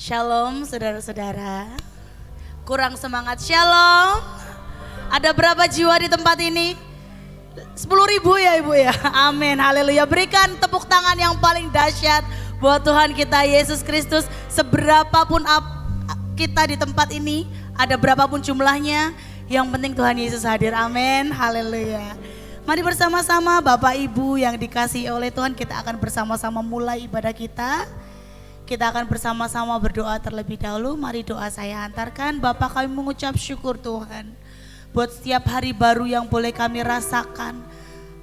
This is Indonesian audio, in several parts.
Shalom saudara-saudara. Kurang semangat shalom. Ada berapa jiwa di tempat ini? 10.000 ya Ibu ya. Amin, haleluya. Berikan tepuk tangan yang paling dahsyat buat Tuhan kita Yesus Kristus. Seberapapun kita di tempat ini, ada berapapun jumlahnya, yang penting Tuhan Yesus hadir. Amin, haleluya. Mari bersama-sama Bapak Ibu yang dikasihi oleh Tuhan, kita akan bersama-sama mulai ibadah kita. Kita akan bersama-sama berdoa terlebih dahulu. Mari doa saya antarkan. Bapa, kami mengucap syukur Tuhan buat setiap hari baru yang boleh kami rasakan.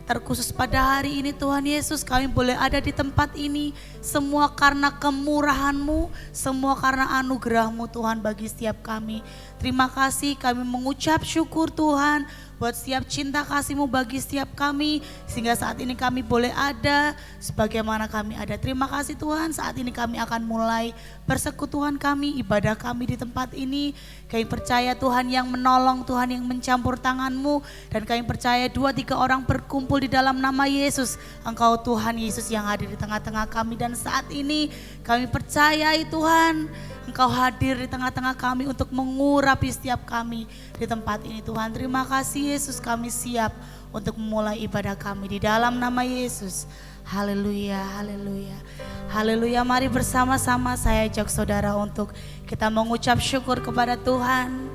Terkhusus pada hari ini Tuhan Yesus, kami boleh ada di tempat ini. Semua karena kemurahan-Mu, semua karena anugerah-Mu Tuhan bagi setiap kami. Terima kasih, kami mengucap syukur Tuhan buat setiap cinta kasih-Mu bagi setiap kami, sehingga saat ini kami boleh ada sebagaimana kami ada. Terima kasih Tuhan, saat ini kami akan mulai persekutuan kami, ibadah kami di tempat ini. Kami percaya Tuhan yang menolong, Tuhan yang mencampur tangan-Mu, dan kami percaya 2-3 orang berkumpul di dalam nama Yesus. Engkau Tuhan Yesus yang hadir di tengah-tengah kami, dan saat ini kami percayai Tuhan, Engkau hadir di tengah-tengah kami untuk mengurapi setiap kami di tempat ini Tuhan. Terima kasih Yesus, kami siap untuk memulai ibadah kami di dalam nama Yesus. Haleluya, haleluya, haleluya. Mari bersama-sama saya ajak saudara untuk kita mengucap syukur kepada Tuhan.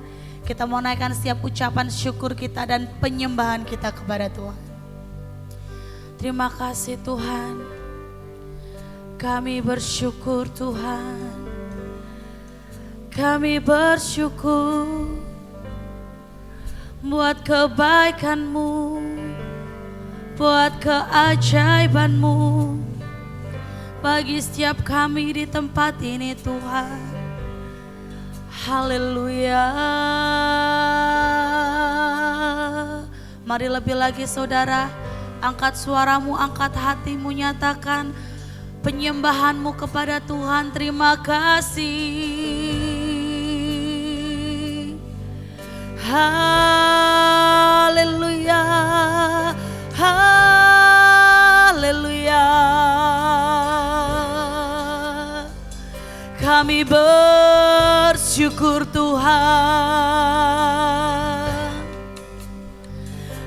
Kita mau naikkan setiap ucapan syukur kita dan penyembahan kita kepada Tuhan. Terima kasih Tuhan, kami bersyukur Tuhan. Kami bersyukur buat kebaikan-Mu, buat keajaiban-Mu bagi setiap kami di tempat ini Tuhan. Haleluya. Mari lebih lagi saudara, angkat suaramu, angkat hatimu, nyatakan penyembahanmu kepada Tuhan. Terima kasih. Haleluya, haleluya. Kami bersyukur Tuhan.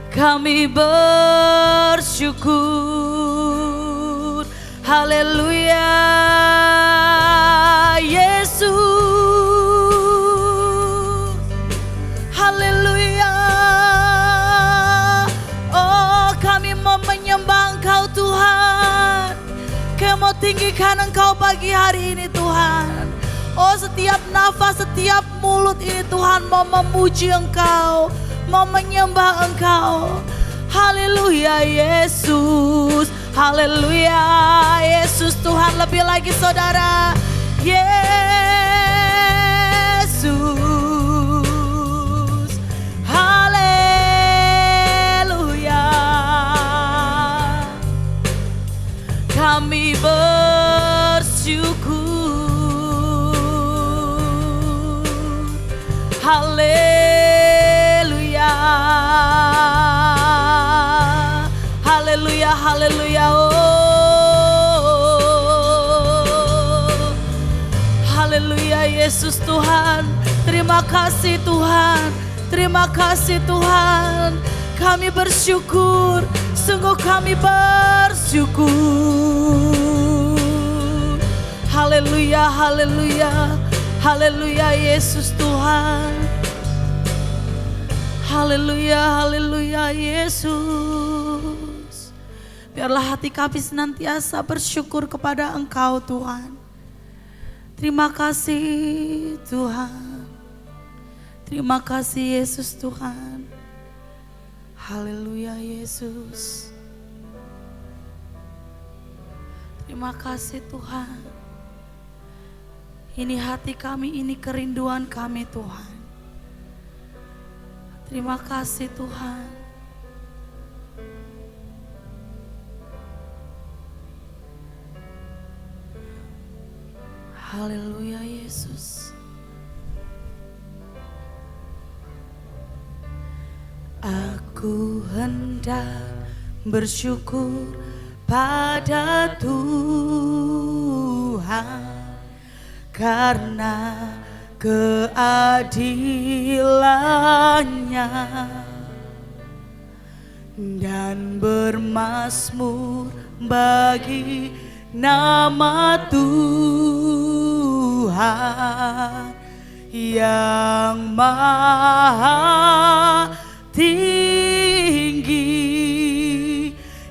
Kami bersyukur. Haleluya, Yesus. Haleluya. Oh, kami mau menyembah Engkau Tuhan. Kami mau tinggikan Engkau pagi hari ini Tuhan. Oh, setiap nafas, setiap mulut ini Tuhan mau memuji Engkau, mau menyembah Engkau. Haleluya Yesus. Haleluya Yesus Tuhan. Lebih lagi saudara, Yesus. Haleluya. Kami bersyukur. Haleluya. Haleluya, haleluya, oh. Haleluya Yesus Tuhan. Terima kasih Tuhan. Terima kasih Tuhan. Kami bersyukur. Sungguh kami bersyukur. Haleluya, haleluya. Haleluya Yesus Tuhan. Haleluya, haleluya Yesus. Biarlah hati kami senantiasa bersyukur kepada Engkau Tuhan. Terima kasih Tuhan. Terima kasih Yesus Tuhan. Haleluya Yesus. Terima kasih Tuhan. Ini hati kami, ini kerinduan kami Tuhan. Terima kasih Tuhan. Haleluya Yesus. Aku hendak bersyukur pada Tuhan karena keadilannya, dan bermazmur bagi nama Tuhan yang maha tinggi.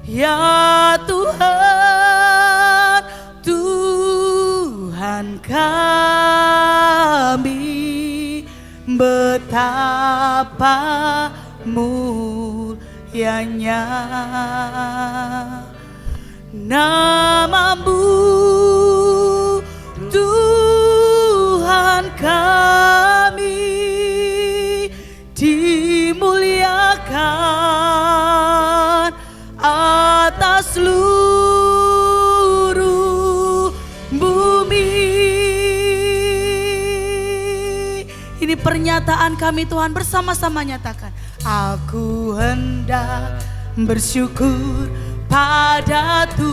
Ya Tuhan, Tuhan kami, betapa mulianya namamu, Tuhan kami, dimuliakan atas seluruh bumi. Ini pernyataan kami Tuhan, bersama-sama nyatakan. Aku hendak bersyukur pada Tuhan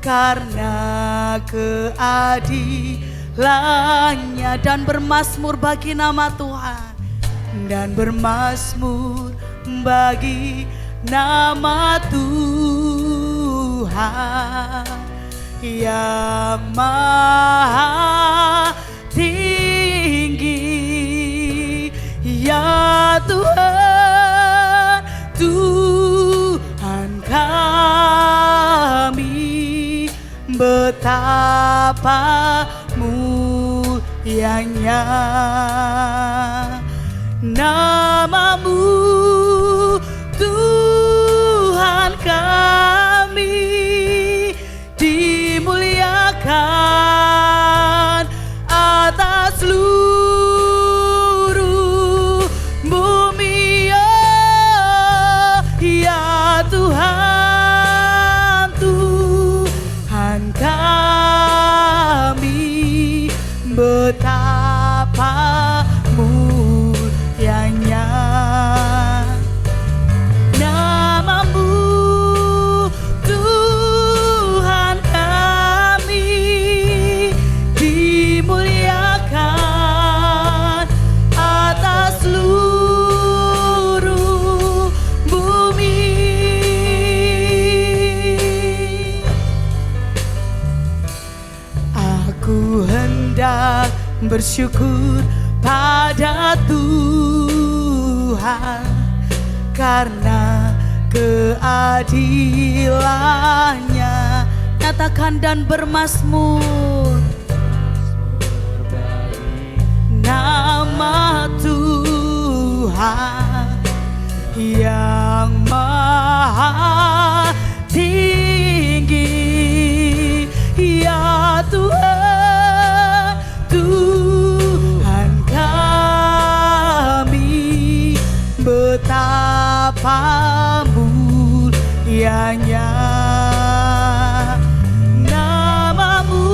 karena keadilannya, dan bermazmur bagi nama Tuhan, dan bermazmur bagi nama Tuhan yang maha tinggi. Ya Tuhan, Tuhan kami, betapa mulianya namamu, Tuhan kami, dimuliakan atas seluruh bumi. Ya Tuhan, Tuhan kami, betapa mulianya namamu, Tuhan kami, dimuliakan atas seluruh bumi. Aku hendak bersyukur pada Tuhan karena keadilannya. Nyatakan dan bermazmur nama Tuhan yang maha tinggi. Ya Tuhan, Tuhan kami, betapa mulianya namamu,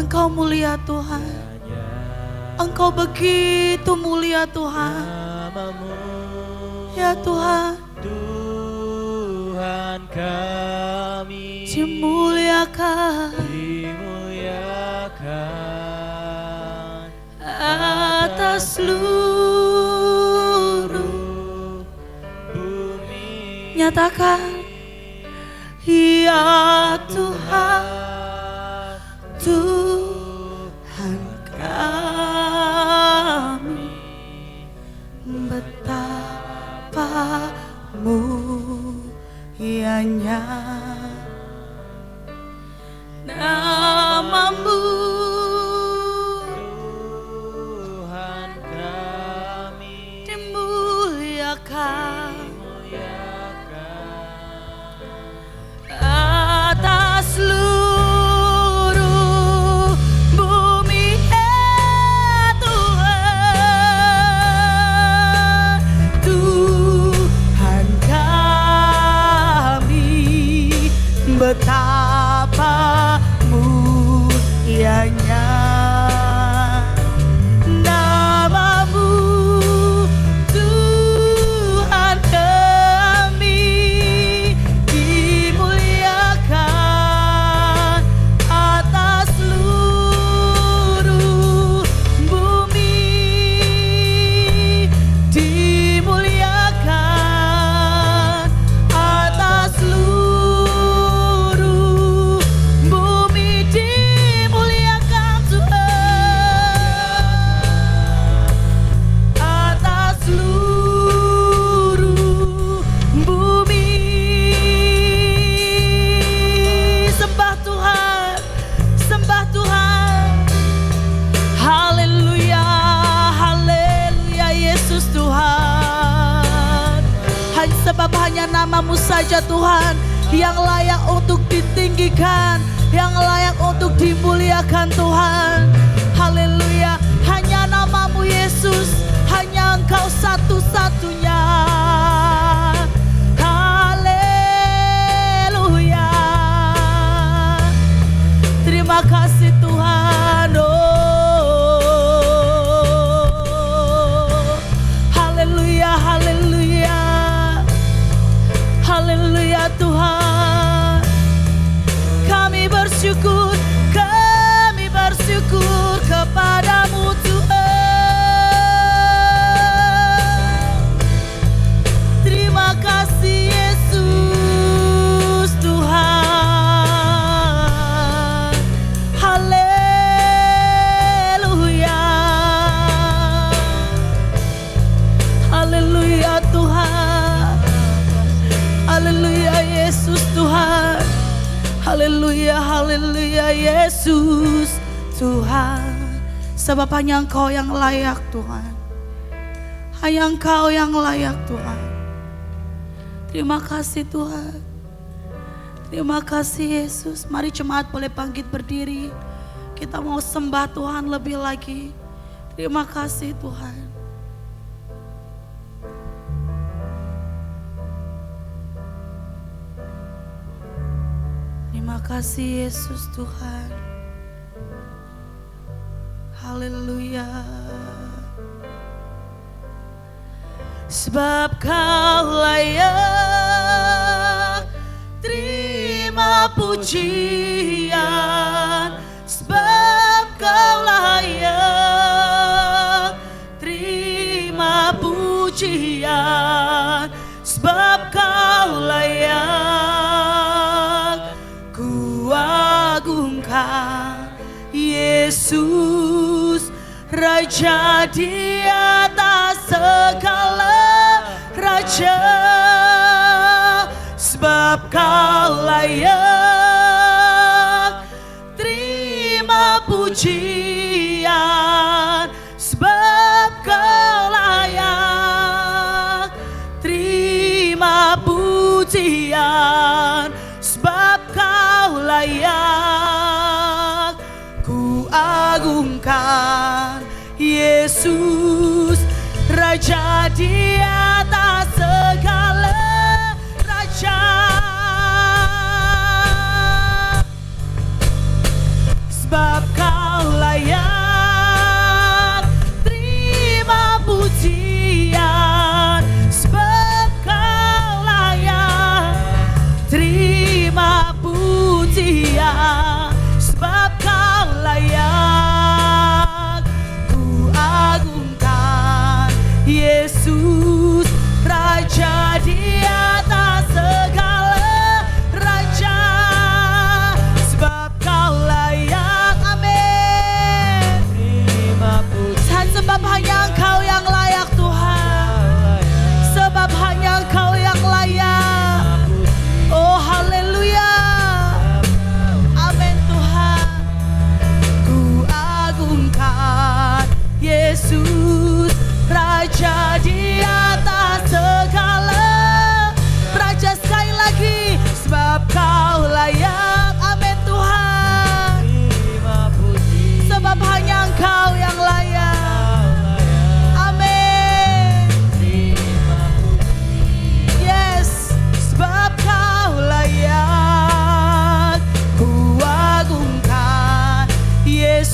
Engkau mulia Tuhan. Engkau begitu mulia Tuhan. Ya Tuhan, Tuhan kami dimuliakan atas seluruh bumi. Nyatakan, ya Tuhan, Tuhan kami, betapa mulianya namamu. Tuhan kami Dimuliakan atas seluruh bumi, ya Tuhan. Tuhan kami, betapa mulianya namamu. Tuhan kami, dimuliakan atas seluruh bumi. Dimuliakan atas seluruh bumi. Dimuliakan Tuhan atas seluruh bumi. Sembah Tuhan, sembah Tuhan. Haleluya, haleluya Yesus Tuhan. Sebab hanya namamu saja Tuhan yang layak untuk ditinggikan, yang layak untuk dimuliakan Tuhan. Haleluya, hanya namamu Yesus, hanya Engkau satu-satunya. Haleluya, terima kasih Tuhan. Oh, haleluya, haleluya, haleluya Tuhan. Kami bersyukur kepadamu Tuhan. Terima kasih Yesus Tuhan. Haleluya, haleluya Tuhan. Haleluya Yesus Tuhan. Haleluya, haleluya Yesus Tuhan. Sebab hanya Engkau yang layak Tuhan. Hanya Engkau yang layak Tuhan. Terima kasih Tuhan. Terima kasih Yesus. Mari jemaat boleh bangkit berdiri. Kita mau sembah Tuhan lebih lagi. Terima kasih Tuhan. Terima kasih Yesus Tuhan. Haleluya. Sebab Kau layak terima pujian. Sebab Kau layak terima pujian. Sebab Kau layak kuagungkan Yesus, Raja di atas segala raja. Sebab Kau layak terima pujian. Sebab Kau layak terima pujian. Sebab Kau layak kuagungkan Yesus, Raja di atas segala raja. Sebab Kau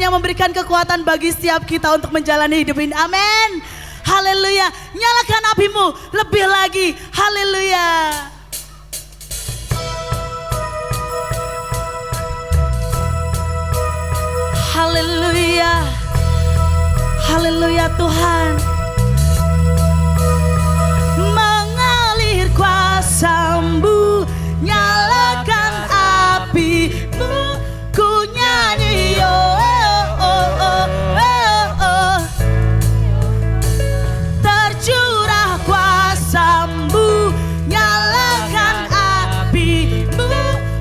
Tuhan yang memberikan kekuatan bagi setiap kita untuk menjalani hidup ini. Amin. Haleluya. Nyalakan apimu lebih lagi. Haleluya. Haleluya. Haleluya Tuhan. Mengalir kuasa-Mu, nyalakan api-Mu, ku nyanyi oh, oh, oh, oh, oh. Tercurah kuasa-Mu, nyalakan api-Mu,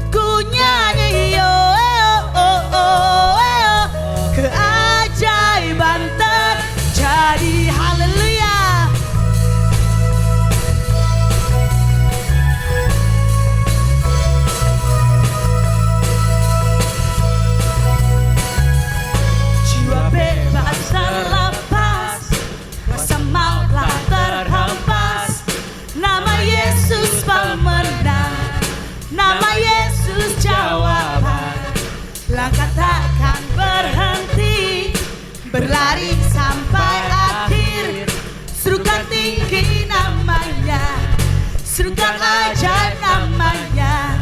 ku nyanyi oh, oh, oh, oh. Keajaiban terjadi. Haleluya. Jiwa bebas terlepas, kuasa maut telah terhempas. Nama Yesus pemenang, nama Yesus jawaban. Langkah takkan berhenti, berlari sampai akhir. Serukan tinggi namanya, serukan ajaib namanya.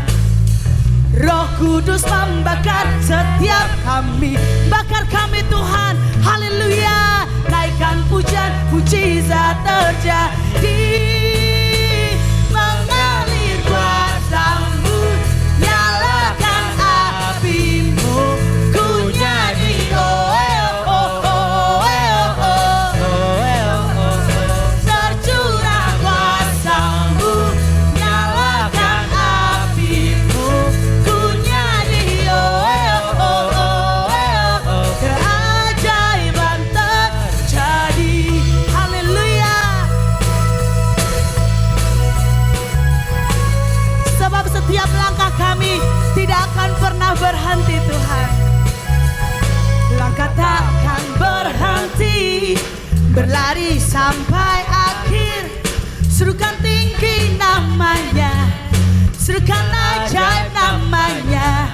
Roh Kudus membakar setiap kami, bakar kami Tuhan. Haleluya. Naikkan pujian, mujizat terjadi. Mengalir kuasa-Mu, nyalakan api-Mu, ku nyanyi oh, oh, oh, oh, oh. Tercurah kuasa-Mu, nyalakan api-Mu, ku nyanyi oh, oh, oh, oh. Keajaiban terjadi. Haleluya. Sebab setiap langkah kami tidak akan pernah berhenti Tuhan. Langkah takkan berhenti, berlari sampai akhir. Serukan tinggi namanya, serukan ajaib namanya.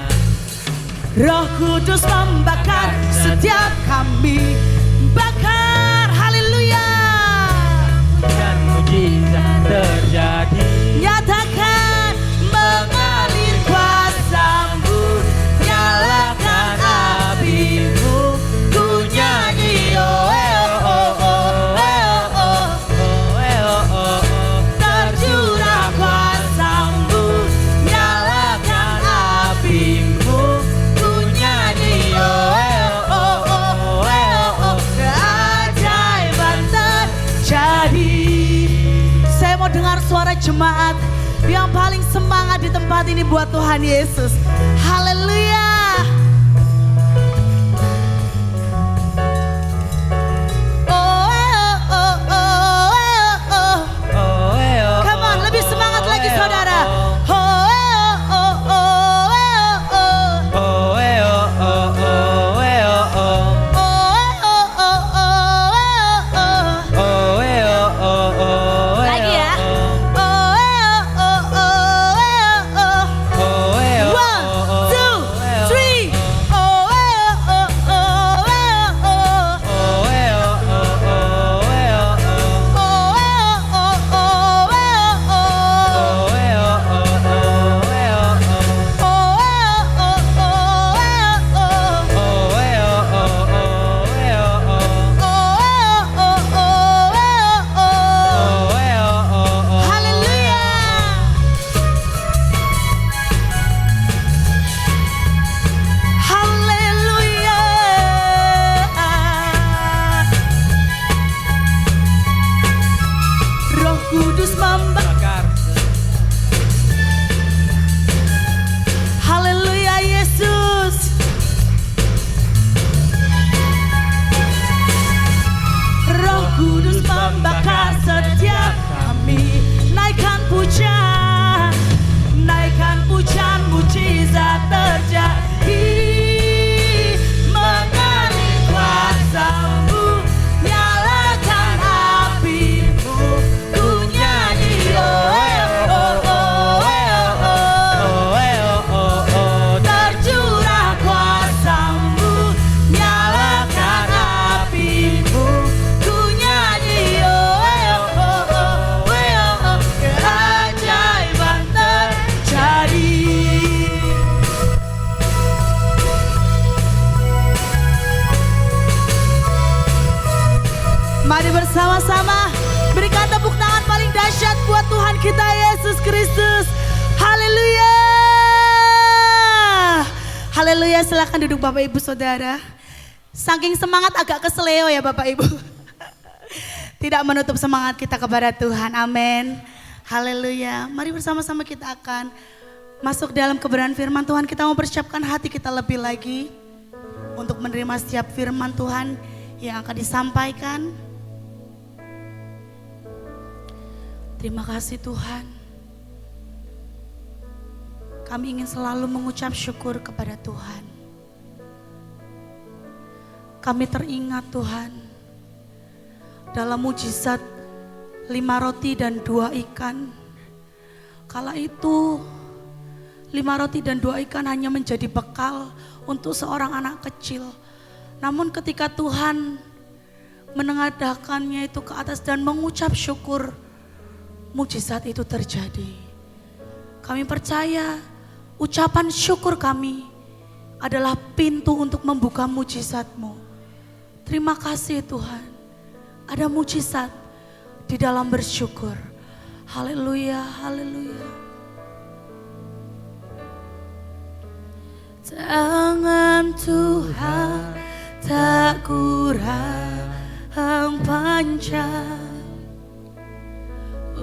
Roh Kudus membakar setiap kami, bakar. Haleluya. Dan mujizat terjadi. Nyatakan mengalir kuasa-Mu, nyalakan api-Mu, ku nyanyi oh, oh, oh, oh, oh. Tercurah kuasa-Mu, nyalakan api-Mu, ku nyanyi oh, oh, oh, oh. Keajaiban terjadi. Saya mau dengar suara jemaat yang paling semangat di tempat ini buat Tuhan Yesus. Haleluya. Oh, oh, oh, oh, oh. Come on, lebih semangat lagi saudara. Oh, oh, oh, oh, oh. Oh, oh, oh, oh. Lagi ya. Oh, oh, oh, oh, oh. 1, 2, bersama-sama berikan tepuk tangan paling dahsyat buat Tuhan kita Yesus Kristus. Haleluya. Haleluya, silakan duduk Bapak Ibu Saudara. Saking semangat agak keseleo ya Bapak Ibu. Tidak menutup semangat kita kepada Tuhan. Amin. Haleluya. Mari bersama-sama kita akan masuk dalam kebenaran firman Tuhan. Kita mau persiapkan hati kita lebih lagi untuk menerima setiap firman Tuhan yang akan disampaikan. Terima kasih Tuhan. Kami ingin selalu mengucap syukur kepada Tuhan. Kami teringat Tuhan, dalam mujizat 5 roti dan 2 ikan. Kala itu 5 roti dan 2 ikan hanya menjadi bekal untuk seorang anak kecil. Namun ketika Tuhan menengadahkannya itu ke atas dan mengucap syukur, mujizat itu terjadi. Kami percaya ucapan syukur kami adalah pintu untuk membuka mujizat-Mu. Terima kasih Tuhan, ada mujizat di dalam bersyukur. Haleluya, haleluya. Tangan Tuhan tak kurang panjang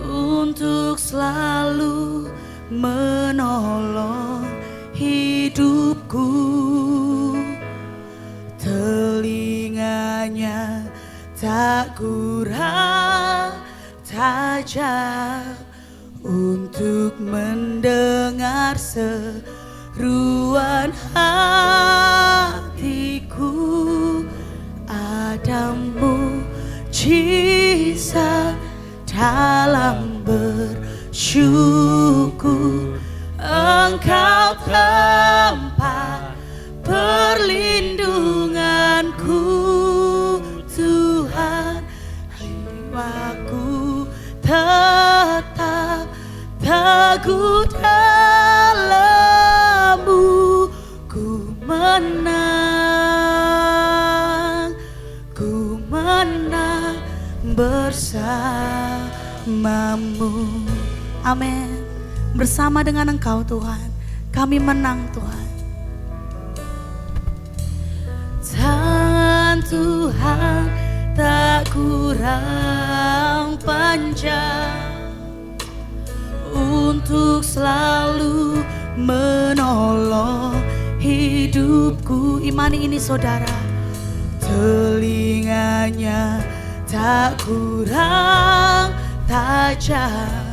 untuk selalu menolong hidupku. Telinganya tak kurang tajam untuk mendengar seruan hatiku. Ada mujizat dalam bersyukur. Engkau tempat perlindunganku Tuhan. Jiwaku tetap teguh dalam-Mu. Ku menang bersama-Mu. Amin. Bersama dengan Engkau Tuhan, kami menang Tuhan. Tangan Tuhan tak kurang panjang untuk selalu menolong hidupku. Imani ini saudara. Telinganya tak kurang tajam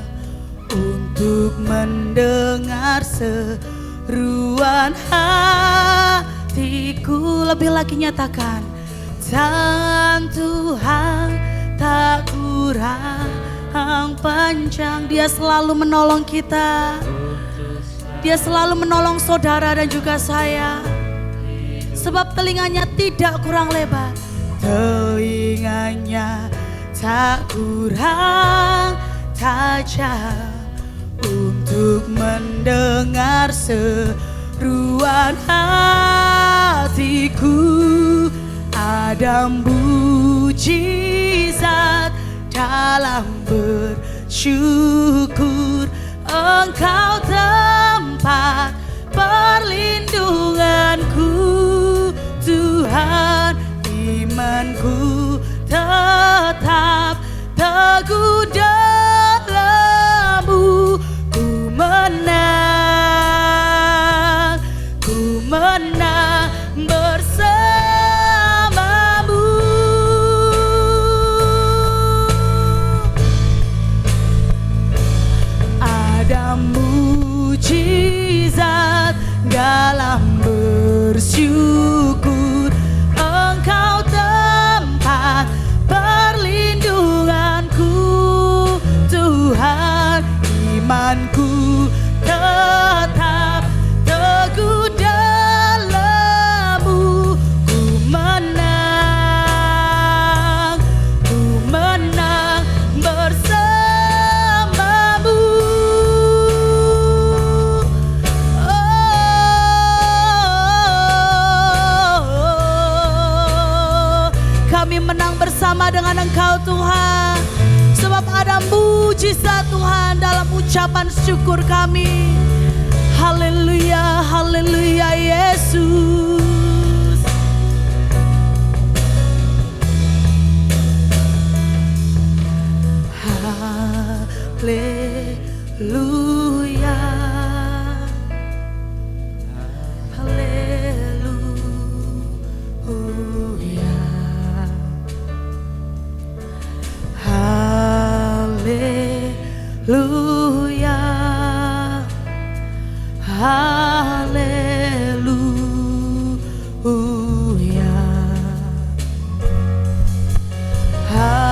untuk mendengar seruan hatiku. Lebih lagi nyatakan, tangan Tuhan tak kurang panjang. Dia selalu menolong kita. Dia selalu menolong saudara dan juga saya. Sebab telinganya tidak kurang lebar. Telinganya tak kurang tajam untuk mendengar seruan hatiku. Ada mujizat dalam bersyukur. Engkau tempat perlindunganku Tuhan. Imanku tetap teguh dalam-Mu. Ku menang bersama-Mu. Ada mujizat dalam bersyukur. Engkau tempat bersama dengan Engkau Tuhan. Sebab ada mujizat Tuhan dalam ucapan syukur kami. Haleluya, haleluya Yesus. Haleluya. Haleluya, haleluya, haleluya, haleluya, haleluya.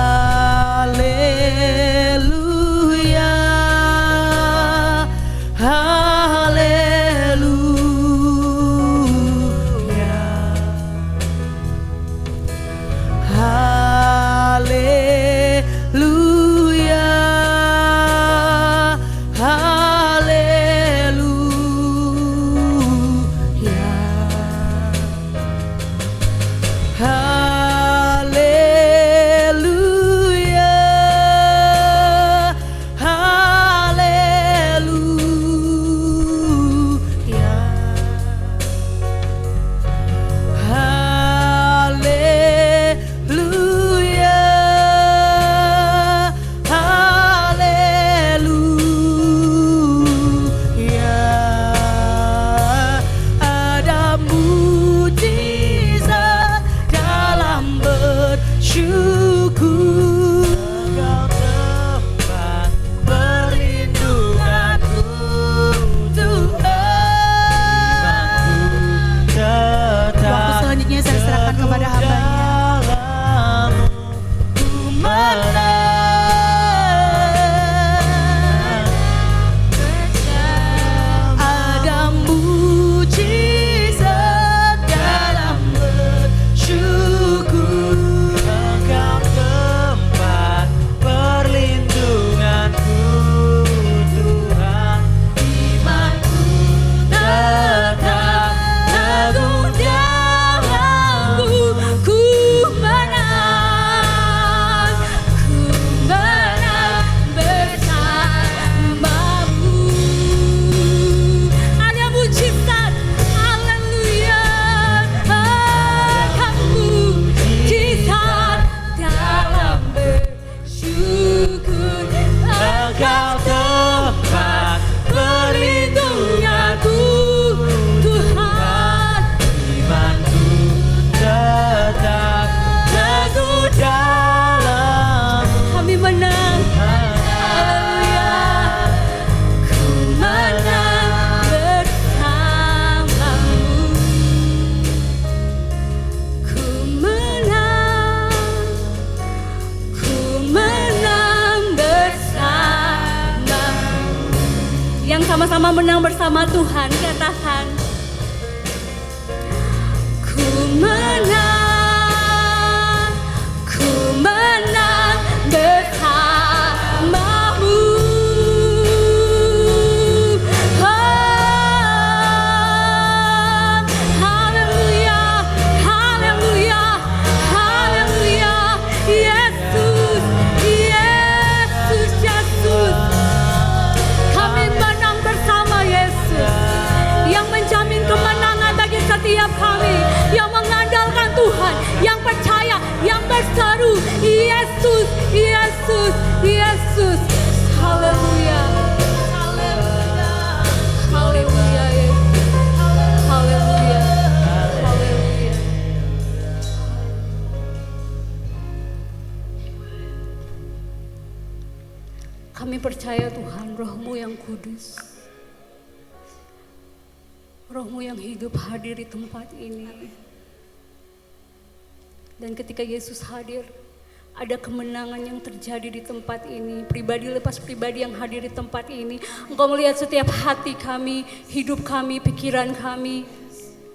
Sama-sama menang bersama Tuhan, katakan ku menang bersamamu. Haleluya, haleluya, haleluya. Yesus, Yesus, Yesus. Kami menang bersama Yesus yang menjamin kemenangan bagi setiap kami yang mengandalkan Tuhan, yang percaya, yang berseru. Yesus, Yesus, Yesus. Haleluya, haleluya, haleluya, Yesus. Haleluya, haleluya. Kami percaya Tuhan, Roh-Mu yang kudus, Roh-Mu yang hidup hadir di tempat ini. Dan ketika Yesus hadir, ada kemenangan yang terjadi di tempat ini. Pribadi lepas pribadi yang hadir di tempat ini. Engkau melihat setiap hati kami, hidup kami, pikiran kami.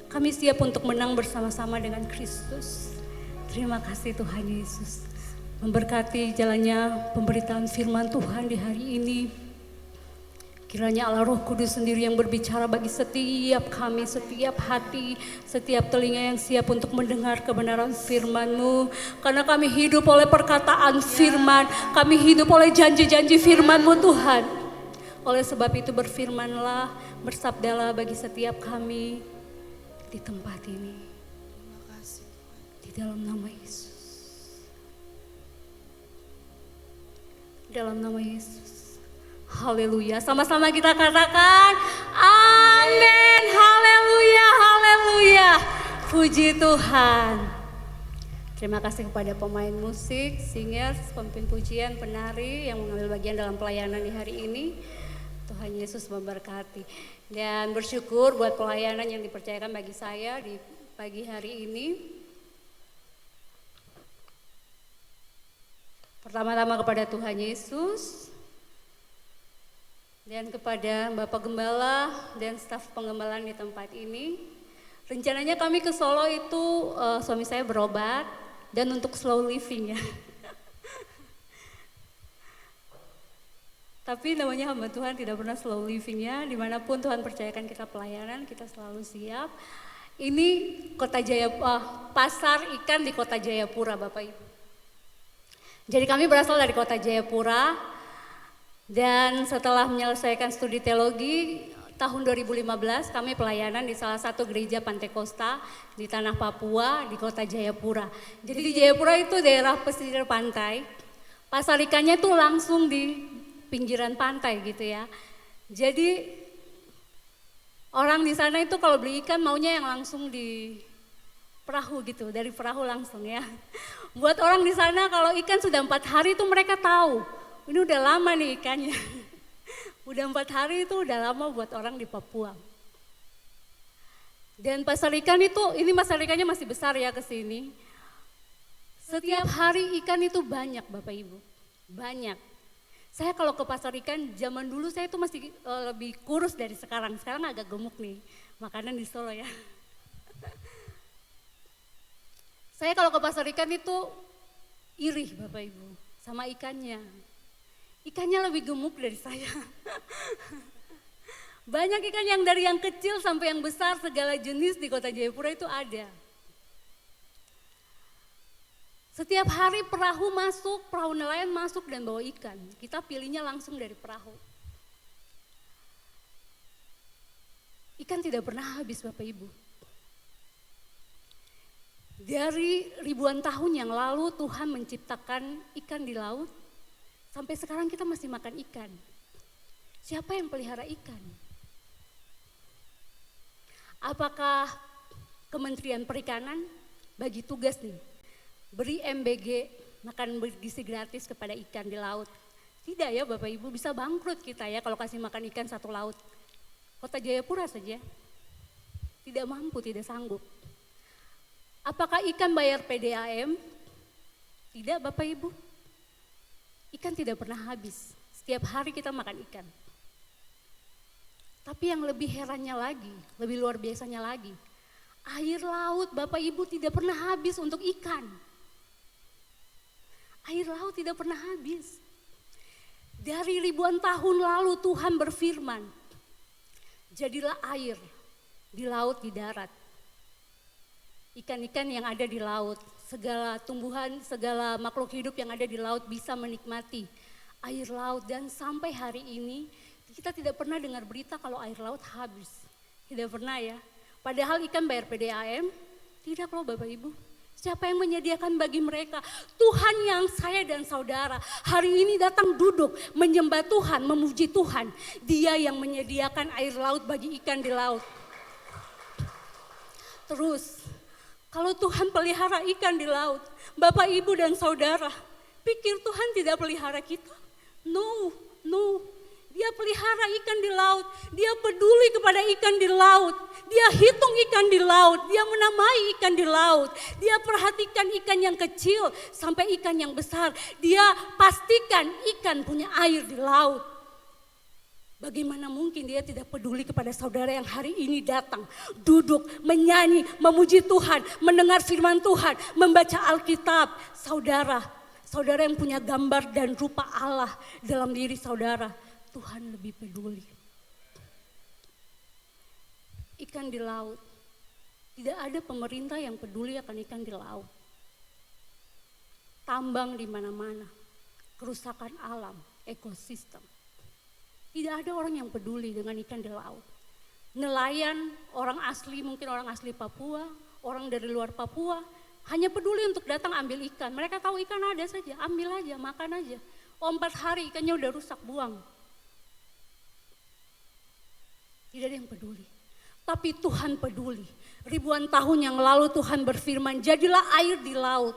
Kami siap untuk menang bersama-sama dengan Kristus. Terima kasih Tuhan Yesus. Memberkati jalannya pemberitaan firman Tuhan di hari ini. Kiranya Allah Roh Kudus sendiri yang berbicara bagi setiap kami, setiap hati, setiap telinga yang siap untuk mendengar kebenaran firman-Mu. Karena kami hidup oleh perkataan firman, kami hidup oleh janji-janji firman-Mu Tuhan. Oleh sebab itu berfirmanlah, bersabdalah bagi setiap kami di tempat ini. Di dalam nama Yesus. Dalam nama Yesus. Haleluya, sama-sama kita katakan amin, haleluya, haleluya, puji Tuhan. Terima kasih kepada pemain musik, singers, pemimpin pujian, penari yang mengambil bagian dalam pelayanan di hari ini. Tuhan Yesus memberkati. Dan bersyukur buat pelayanan yang dipercayakan bagi saya di pagi hari ini. Pertama-tama kepada Tuhan Yesus. Dan kepada Bapak Gembala dan staf pengembalaan di tempat ini. Rencananya kami ke Solo itu suami saya berobat dan untuk slow living ya. Tapi namanya hamba Tuhan tidak pernah slow living ya. Dimanapun Tuhan percayakan kita pelayanan, kita selalu siap. Ini pasar ikan di Kota Jayapura Bapak Ibu. Jadi kami berasal dari Kota Jayapura. Dan setelah menyelesaikan studi teologi tahun 2015 kami pelayanan di salah satu gereja Pantekosta di tanah Papua di Kota Jayapura. Jadi di Jayapura itu daerah pesisir pantai, pasar ikannya itu langsung di pinggiran pantai gitu ya. Jadi orang di sana itu kalau beli ikan maunya yang langsung di perahu gitu, dari perahu langsung ya. Buat orang di sana kalau ikan sudah 4 hari itu mereka tahu. Ini udah lama nih ikannya, udah 4 hari itu udah lama buat orang di Papua. Dan pasar ikan itu, ini pasar ikannya masih besar ya ke sini. Setiap hari ikan itu banyak Bapak Ibu, banyak. Saya kalau ke pasar ikan zaman dulu saya itu masih lebih kurus dari sekarang agak gemuk nih, makanan di Solo ya. Saya kalau ke pasar ikan itu iri Bapak Ibu sama ikannya. Ikannya lebih gemuk dari saya. Banyak ikan yang dari yang kecil sampai yang besar segala jenis di Kota Jayapura itu ada. Setiap hari perahu masuk, perahu nelayan masuk dan bawa ikan. Kita pilihnya langsung dari perahu. Ikan tidak pernah habis Bapak Ibu. Dari ribuan tahun yang lalu Tuhan menciptakan ikan di laut. Sampai sekarang kita masih makan ikan. Siapa yang pelihara ikan? Apakah Kementerian Perikanan bagi tugas nih, beri MBG makan bergizi gratis kepada ikan di laut? Tidak ya Bapak Ibu, bisa bangkrut kita ya kalau kasih makan ikan satu laut. Kota Jayapura saja tidak mampu, tidak sanggup. Apakah ikan bayar PDAM? Tidak Bapak Ibu. Ikan tidak pernah habis, setiap hari kita makan ikan. Tapi yang lebih herannya lagi, lebih luar biasanya lagi, air laut Bapak Ibu tidak pernah habis untuk ikan. Air laut tidak pernah habis. Dari ribuan tahun lalu Tuhan berfirman, jadilah air di laut, di darat. Ikan-ikan yang ada di laut, segala tumbuhan, segala makhluk hidup yang ada di laut bisa menikmati air laut. Dan sampai hari ini kita tidak pernah dengar berita kalau air laut habis. Tidak pernah ya. Padahal ikan bayar PDAM, tidak loh Bapak Ibu. Siapa yang menyediakan bagi mereka? Tuhan yang saya dan saudara hari ini datang duduk menyembah Tuhan, memuji Tuhan. Dia yang menyediakan air laut bagi ikan di laut. Terus kalau Tuhan pelihara ikan di laut, Bapak, Ibu, dan Saudara, pikir Tuhan tidak pelihara kita? No. Dia pelihara ikan di laut, dia peduli kepada ikan di laut, dia hitung ikan di laut, dia menamai ikan di laut, dia perhatikan ikan yang kecil sampai ikan yang besar, dia pastikan ikan punya air di laut. Bagaimana mungkin dia tidak peduli kepada saudara yang hari ini datang, duduk, menyanyi, memuji Tuhan, mendengar firman Tuhan, membaca Alkitab. Saudara yang punya gambar dan rupa Allah dalam diri saudara, Tuhan lebih peduli. ikan di laut. Tidak ada pemerintah yang peduli akan ikan di laut. Tambang di mana-mana, kerusakan alam, ekosistem. Tidak ada orang yang peduli dengan ikan di laut. Nelayan, orang asli, mungkin orang asli Papua, orang dari luar Papua, hanya peduli untuk datang ambil ikan. Mereka tahu ikan ada saja, ambil aja, makan aja. 4 hari ikannya udah rusak, buang. Tidak ada yang peduli. Tapi Tuhan peduli. Ribuan tahun yang lalu Tuhan berfirman, jadilah air di laut.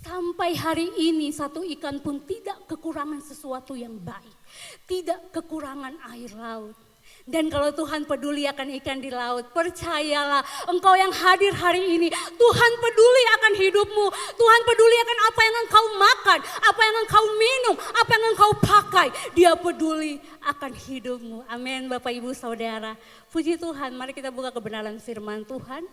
Sampai hari ini satu ikan pun tidak kekurangan sesuatu yang baik. Tidak kekurangan air laut. Dan kalau Tuhan peduli akan ikan di laut, percayalah engkau yang hadir hari ini, Tuhan peduli akan hidupmu. Tuhan peduli akan apa yang engkau makan, apa yang engkau minum, apa yang engkau pakai. Dia peduli akan hidupmu. Amin Bapak Ibu Saudara. Puji Tuhan, mari kita buka kebenaran firman Tuhan.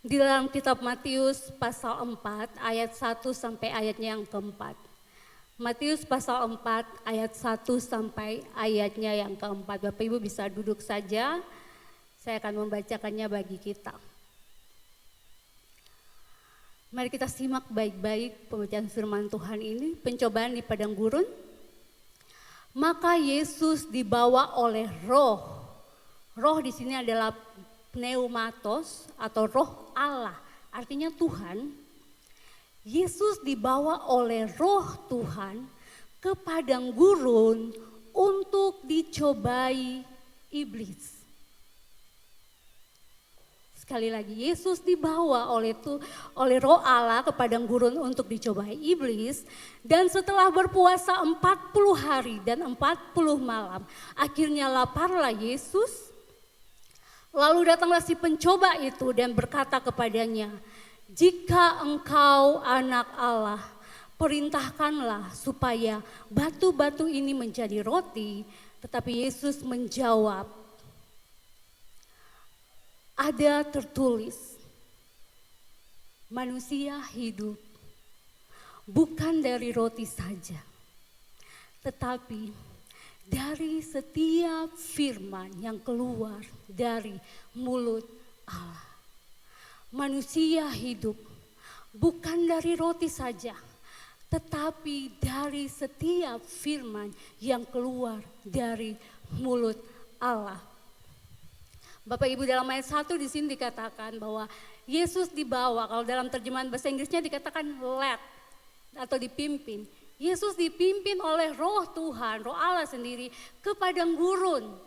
Di dalam kitab Matius pasal 4 ayat 1 sampai ayatnya yang keempat. Matius pasal 4 ayat 1 sampai ayatnya yang keempat. Bapak Ibu bisa duduk saja, saya akan membacakannya bagi kita. Mari kita simak baik-baik pembacaan firman Tuhan ini, pencobaan di padang gurun. Maka Yesus dibawa oleh roh. Roh di sini adalah pneumatos atau roh Allah, artinya Tuhan. Yesus dibawa oleh roh Tuhan ke padang gurun untuk dicobai iblis. Sekali lagi, Yesus dibawa oleh roh Allah ke padang gurun untuk dicobai iblis. Dan setelah berpuasa 40 hari dan 40 malam, akhirnya laparlah Yesus. Lalu datanglah si pencoba itu dan berkata kepadanya, jika engkau anak Allah, perintahkanlah supaya batu-batu ini menjadi roti. Tetapi Yesus menjawab, ada tertulis, manusia hidup bukan dari roti saja, tetapi dari setiap firman yang keluar dari mulut Allah. Manusia hidup bukan dari roti saja, tetapi dari setiap firman yang keluar dari mulut Allah. Bapak Ibu, dalam ayat 1 di sini dikatakan bahwa Yesus dibawa, kalau dalam terjemahan bahasa Inggrisnya dikatakan led atau dipimpin. Yesus dipimpin oleh roh Tuhan, roh Allah sendiri ke padang gurun.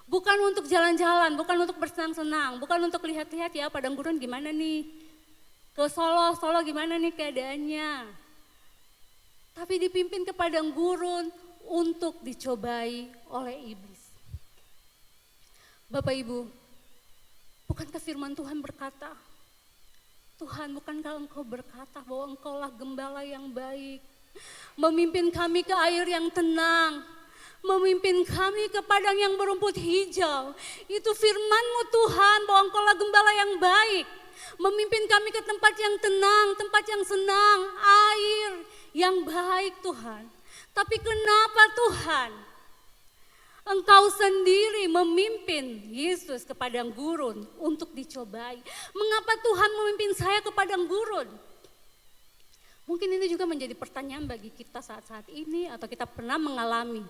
Bukan untuk jalan-jalan, bukan untuk bersenang-senang, bukan untuk lihat-lihat ya padang gurun gimana nih. Ke Solo gimana nih keadaannya. Tapi dipimpin ke padang gurun untuk dicobai oleh iblis. Bapak Ibu, bukankah firman Tuhan berkata, Tuhan bukankah engkau berkata bahwa engkaulah gembala yang baik, memimpin kami ke air yang tenang, memimpin kami ke padang yang berumput hijau. Itu firman-Mu Tuhan bahwa engkaulah gembala yang baik, memimpin kami ke tempat yang tenang, tempat yang senang, air yang baik Tuhan. Tapi kenapa Tuhan Engkau sendiri memimpin Yesus ke padang gurun untuk dicobai? Mengapa Tuhan memimpin saya ke padang gurun? Mungkin ini juga menjadi pertanyaan bagi kita saat-saat ini atau kita pernah mengalami.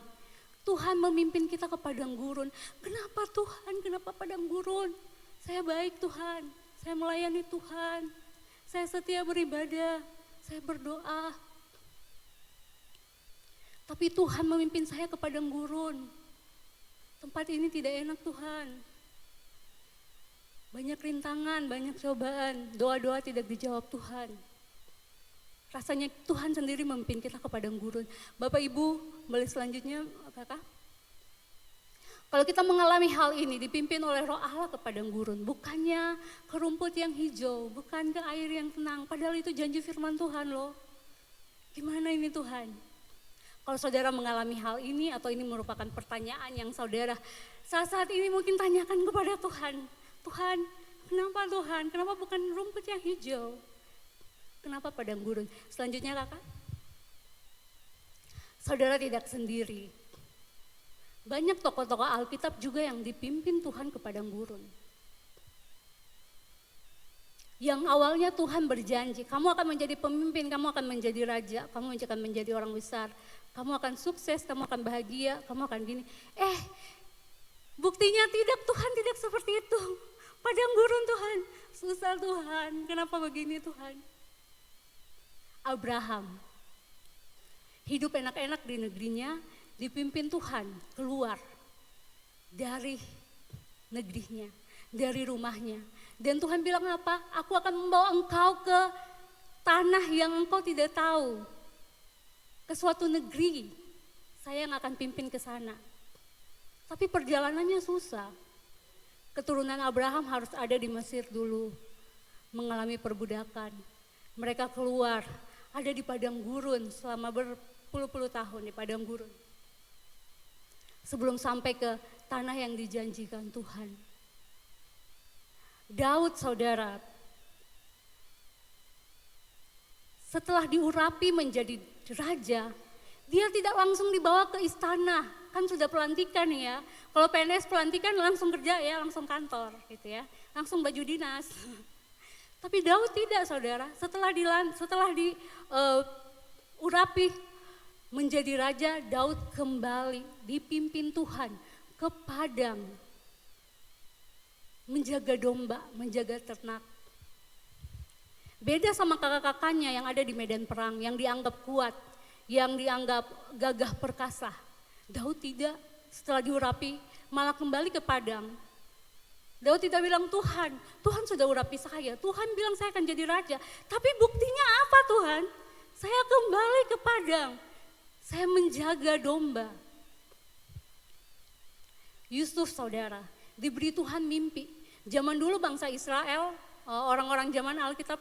Tuhan memimpin kita ke padang gurun. Kenapa Tuhan? Kenapa padang gurun? Saya baik Tuhan, saya melayani Tuhan, saya setia beribadah, saya berdoa. Tapi Tuhan memimpin saya ke padang gurun. Tempat ini tidak enak Tuhan. Banyak rintangan, banyak cobaan, doa-doa tidak dijawab Tuhan. Rasanya Tuhan sendiri memimpin kita ke padang gurun. Bapak Ibu, boleh selanjutnya Kakak? Kalau kita mengalami hal ini dipimpin oleh roh Allah ke padang gurun, bukannya ke rumput yang hijau, bukan ke air yang tenang, padahal itu janji firman Tuhan loh. Gimana ini Tuhan? Kalau saudara mengalami hal ini atau ini merupakan pertanyaan yang saudara saat ini mungkin tanyakan kepada Tuhan. Tuhan, kenapa Tuhan? Kenapa bukan rumput yang hijau? Kenapa padang gurun? Selanjutnya Kakak. Saudara tidak sendiri. Banyak tokoh-tokoh Alkitab juga yang dipimpin Tuhan ke padang gurun. Yang awalnya Tuhan berjanji, kamu akan menjadi pemimpin, kamu akan menjadi raja, kamu akan menjadi orang besar, kamu akan sukses, kamu akan bahagia, kamu akan gini. Buktinya tidak, Tuhan tidak seperti itu. Padang gurun Tuhan, susah Tuhan, kenapa begini Tuhan? Abraham, hidup enak-enak di negerinya, dipimpin Tuhan keluar dari negerinya, dari rumahnya. Dan Tuhan bilang apa? Aku akan membawa engkau ke tanah yang engkau tidak tahu. Ke suatu negeri, saya yang akan pimpin ke sana. Tapi perjalanannya susah. Keturunan Abraham harus ada di Mesir dulu, mengalami perbudakan. Mereka keluar, ada di padang gurun selama berpuluh-puluh tahun di padang gurun. Sebelum sampai ke tanah yang dijanjikan Tuhan. Daud saudara, setelah diurapi menjadi raja, dia tidak langsung dibawa ke istana, kan sudah pelantikan ya. Kalau PNS pelantikan langsung kerja ya, langsung kantor gitu ya, langsung baju dinas. Tapi Daud tidak saudara, setelah diurapi menjadi raja, Daud kembali dipimpin Tuhan ke padang, menjaga domba, menjaga ternak. Beda sama kakak-kakaknya yang ada di medan perang, yang dianggap kuat, yang dianggap gagah perkasa. Daud tidak, setelah diurapi malah kembali ke padang. Daud tidak bilang Tuhan sudah urapi saya, Tuhan bilang saya akan jadi raja. Tapi buktinya apa Tuhan? Saya kembali ke padang, saya menjaga domba. Yusuf saudara, diberi Tuhan mimpi. Zaman dulu bangsa Israel, orang-orang zaman Alkitab,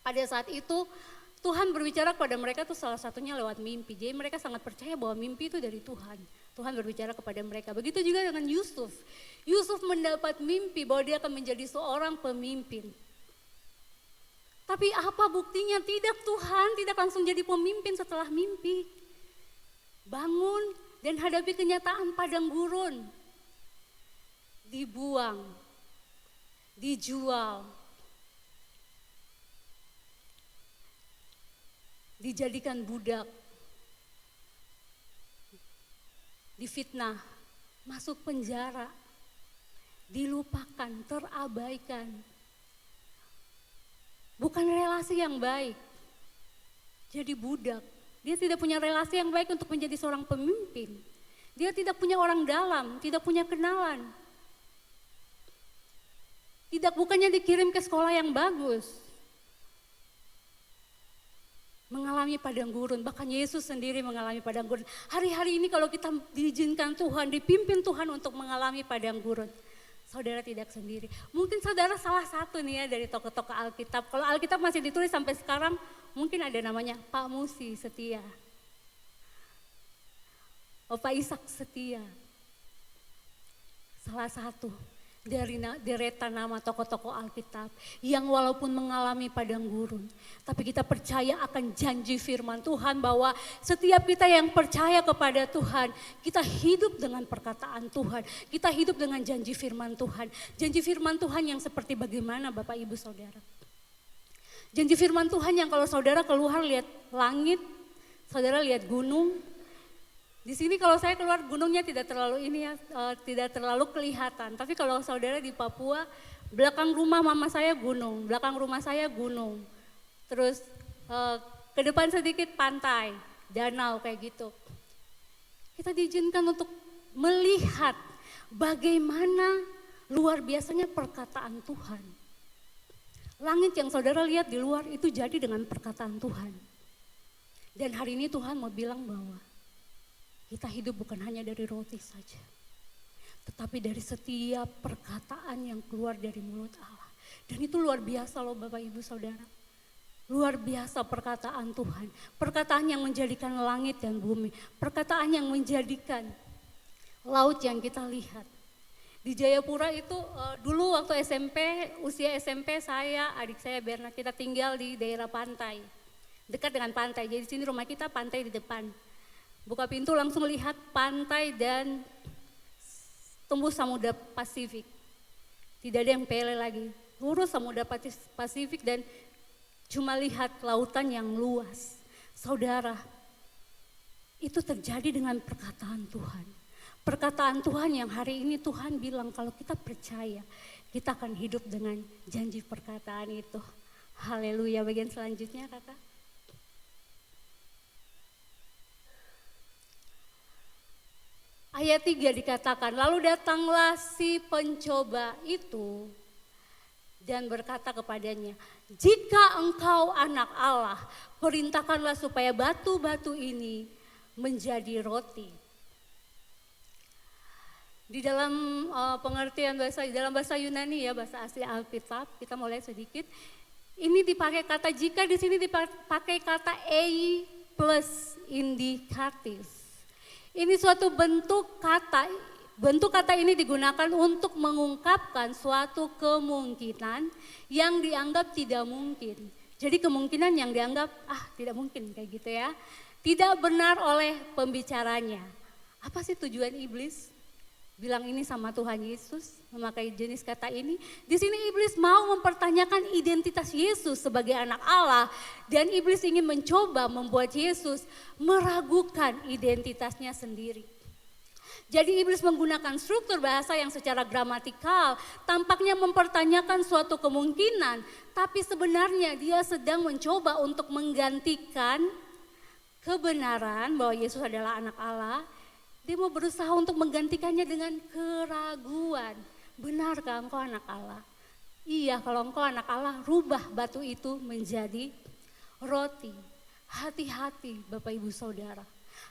pada saat itu Tuhan berbicara kepada mereka tuh salah satunya lewat mimpi. Jadi mereka sangat percaya bahwa mimpi itu dari Tuhan. Tuhan berbicara kepada mereka. Begitu juga dengan Yusuf. Yusuf mendapat mimpi bahwa dia akan menjadi seorang pemimpin. Tapi apa buktinya? Tidak, Tuhan tidak langsung jadi pemimpin setelah mimpi. Bangun dan hadapi kenyataan padang gurun. Dibuang, dijual, dijadikan budak, difitnah, masuk penjara, dilupakan, terabaikan. Bukan relasi yang baik, jadi budak. Dia tidak punya relasi yang baik untuk menjadi seorang pemimpin. Dia tidak punya orang dalam, tidak punya kenalan. Bukannya dikirim ke sekolah yang bagus. Mengalami padang gurun, bahkan Yesus sendiri mengalami padang gurun. Hari-hari ini kalau kita diizinkan Tuhan, dipimpin Tuhan untuk mengalami padang gurun, saudara tidak sendiri. Mungkin saudara salah satu nih ya dari tokoh-tokoh Alkitab. Kalau Alkitab masih ditulis sampai sekarang, mungkin ada namanya Pak Musi Setia, Pak Ishak Setia. Salah satu dari deretan nama tokoh-tokoh Alkitab yang walaupun mengalami padang gurun, tapi kita percaya akan janji firman Tuhan bahwa setiap kita yang percaya kepada Tuhan, kita hidup dengan perkataan Tuhan, kita hidup dengan janji firman Tuhan. Janji firman Tuhan yang seperti bagaimana Bapak Ibu Saudara? Janji firman Tuhan yang kalau saudara keluar lihat langit, saudara lihat gunung. Di sini kalau saya keluar gunungnya tidak terlalu tidak terlalu kelihatan. Tapi kalau saudara di Papua, belakang rumah mama saya gunung, belakang rumah saya gunung. Terus ke depan sedikit pantai, danau kayak gitu. Kita diizinkan untuk melihat bagaimana luar biasanya perkataan Tuhan. Langit yang saudara lihat di luar itu jadi dengan perkataan Tuhan. Dan hari ini Tuhan mau bilang bahwa kita hidup bukan hanya dari roti saja, tetapi dari setiap perkataan yang keluar dari mulut Allah. Dan itu luar biasa loh Bapak Ibu Saudara. Luar biasa perkataan Tuhan. Perkataan yang menjadikan langit dan bumi. Perkataan yang menjadikan laut yang kita lihat. Di Jayapura itu dulu waktu usia SMP saya, adik saya Bernard, kita tinggal di daerah pantai. Dekat dengan pantai, jadi di sini rumah kita pantai di depan. Buka pintu langsung lihat pantai dan tembus Samudra Pasifik. Tidak ada yang pele lagi. Lurus Samudra Pasifik dan cuma lihat lautan yang luas. Saudara, itu terjadi dengan perkataan Tuhan. Perkataan Tuhan yang hari ini Tuhan bilang kalau kita percaya, kita akan hidup dengan janji perkataan itu. Haleluya. Bagian selanjutnya kakak. Ayat 3 dikatakan, lalu datanglah si pencoba itu dan berkata kepadanya, jika engkau anak Allah, perintahkanlah supaya batu-batu ini menjadi roti. Di dalam pengertian dalam bahasa Yunani ya, bahasa asli Alkitab, kita mau lihat sedikit. Ini dipakai kata jika, di sini dipakai kata ei plus indikatif. Ini suatu bentuk kata ini digunakan untuk mengungkapkan suatu kemungkinan yang dianggap tidak mungkin. Jadi kemungkinan yang dianggap tidak mungkin kayak gitu ya. Tidak benar oleh pembicaranya. Apa sih tujuan iblis? Bilang ini sama Tuhan Yesus, memakai jenis kata ini. Di sini iblis mau mempertanyakan identitas Yesus sebagai anak Allah. Dan iblis ingin mencoba membuat Yesus meragukan identitasnya sendiri. Jadi iblis menggunakan struktur bahasa yang secara gramatikal tampaknya mempertanyakan suatu kemungkinan. Tapi sebenarnya dia sedang mencoba untuk menggantikan kebenaran bahwa Yesus adalah anak Allah. Dia mau berusaha untuk menggantikannya dengan keraguan. Benarkah engkau anak Allah? Iya, kalau engkau anak Allah, rubah batu itu menjadi roti. Hati-hati Bapak Ibu Saudara.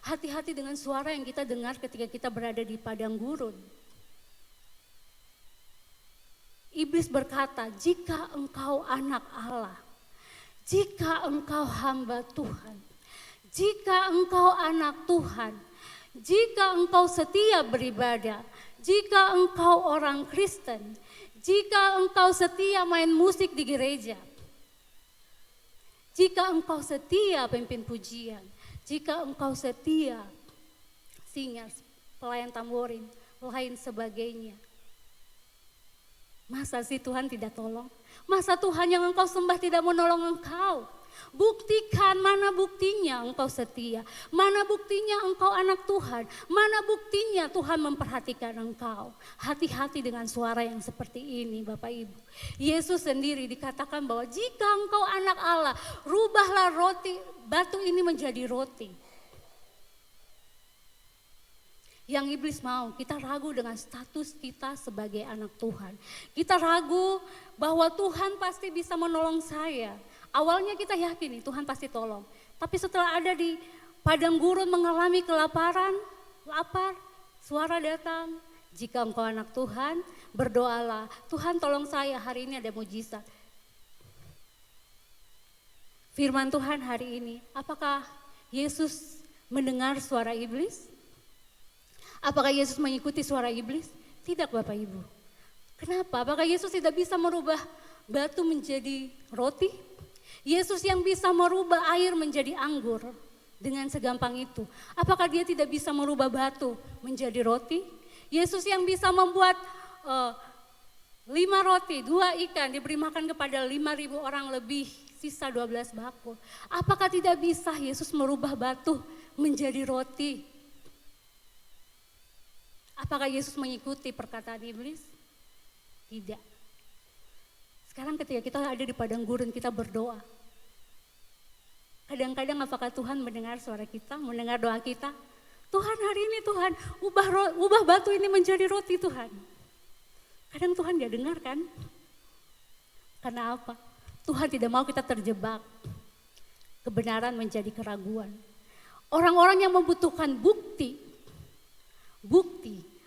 Hati-hati dengan suara yang kita dengar ketika kita berada di padang gurun. Iblis berkata, jika engkau anak Allah, jika engkau hamba Tuhan, jika engkau anak Tuhan, jika engkau setia beribadah, jika engkau orang Kristen, jika engkau setia main musik di gereja, jika engkau setia pimpin pujian, jika engkau setia singers, pelayan tamborin, lain sebagainya. Masa sih Tuhan tidak tolong? Masa Tuhan yang engkau sembah tidak menolong engkau? Buktikan, mana buktinya engkau setia, mana buktinya engkau anak Tuhan, mana buktinya Tuhan memperhatikan engkau. Hati-hati dengan suara yang seperti ini Bapak Ibu. Yesus sendiri dikatakan bahwa jika engkau anak Allah, rubahlah batu ini menjadi roti. Yang iblis mau, kita ragu dengan status kita sebagai anak Tuhan. Kita ragu bahwa Tuhan pasti bisa menolong saya. Awalnya kita yakin nih Tuhan pasti tolong. Tapi setelah ada di padang gurun mengalami kelaparan, lapar, suara datang. Jika engkau anak Tuhan, berdoalah. Tuhan tolong saya, hari ini ada mujizat. Firman Tuhan hari ini, apakah Yesus mendengar suara iblis? Apakah Yesus mengikuti suara iblis? Tidak Bapak Ibu. Kenapa? Apakah Yesus tidak bisa merubah batu menjadi roti? Yesus yang bisa merubah air menjadi anggur dengan segampang itu. Apakah dia tidak bisa merubah batu menjadi roti? Yesus yang bisa membuat 5 roti, 2 ikan diberi makan kepada 5.000 orang lebih, sisa 12 bakul. Apakah tidak bisa Yesus merubah batu menjadi roti? Apakah Yesus mengikuti perkataan iblis? Tidak. Sekarang ketika kita ada di padang gurun, kita berdoa. Kadang-kadang apakah Tuhan mendengar suara kita, mendengar doa kita? Tuhan hari ini Tuhan, ubah batu ini menjadi roti Tuhan. Kadang Tuhan tidak dengar kan? Karena apa? Tuhan tidak mau kita terjebak. Kebenaran menjadi keraguan. Orang-orang yang membutuhkan bukti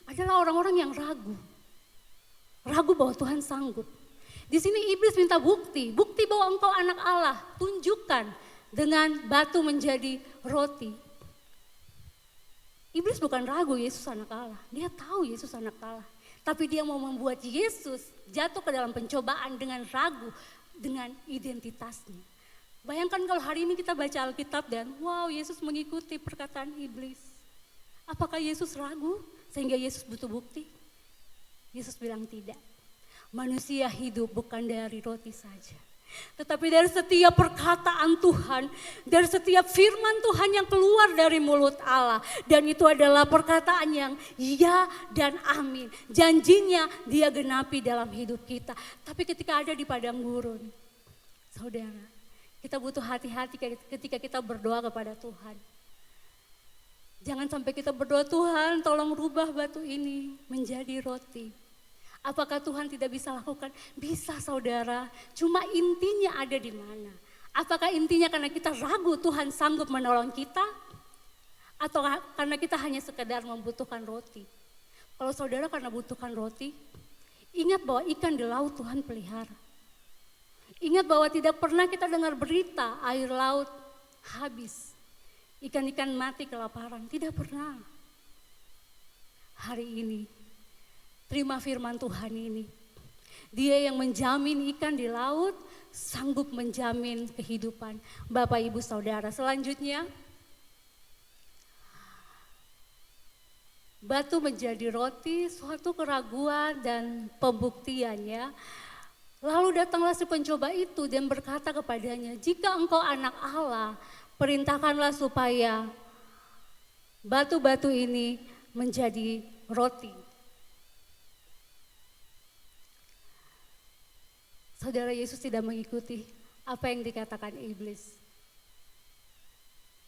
adalah orang-orang yang ragu. Ragu bahwa Tuhan sanggup. Di sini iblis minta bukti bahwa engkau anak Allah, tunjukkan dengan batu menjadi roti. Iblis bukan ragu Yesus anak Allah, dia tahu Yesus anak Allah. Tapi dia mau membuat Yesus jatuh ke dalam pencobaan dengan ragu dengan identitasnya. Bayangkan kalau hari ini kita baca Alkitab dan wow, Yesus mengikuti perkataan iblis. Apakah Yesus ragu sehingga Yesus butuh bukti? Yesus bilang tidak. Manusia hidup bukan dari roti saja, tetapi dari setiap perkataan Tuhan, dari setiap firman Tuhan yang keluar dari mulut Allah. Dan itu adalah perkataan yang ya dan amin. Janjinya dia genapi dalam hidup kita. Tapi ketika ada di padang gurun, saudara, kita butuh hati-hati ketika kita berdoa kepada Tuhan. Jangan sampai kita berdoa, Tuhan tolong rubah batu ini menjadi roti. Apakah Tuhan tidak bisa lakukan? Bisa saudara, cuma intinya ada di mana? Apakah intinya karena kita ragu Tuhan sanggup menolong kita? Atau karena kita hanya sekedar membutuhkan roti? Kalau saudara karena butuhkan roti, ingat bahwa ikan di laut Tuhan pelihara. Ingat bahwa tidak pernah kita dengar berita air laut habis. Ikan-ikan mati kelaparan, tidak pernah. Hari ini, terima firman Tuhan ini. Dia yang menjamin ikan di laut, sanggup menjamin kehidupan Bapak Ibu Saudara. Selanjutnya, batu menjadi roti, suatu keraguan dan pembuktiannya. Lalu datanglah si pencoba itu dan berkata kepadanya, jika engkau anak Allah, perintahkanlah supaya batu-batu ini menjadi roti. Saudara, Yesus tidak mengikuti apa yang dikatakan iblis.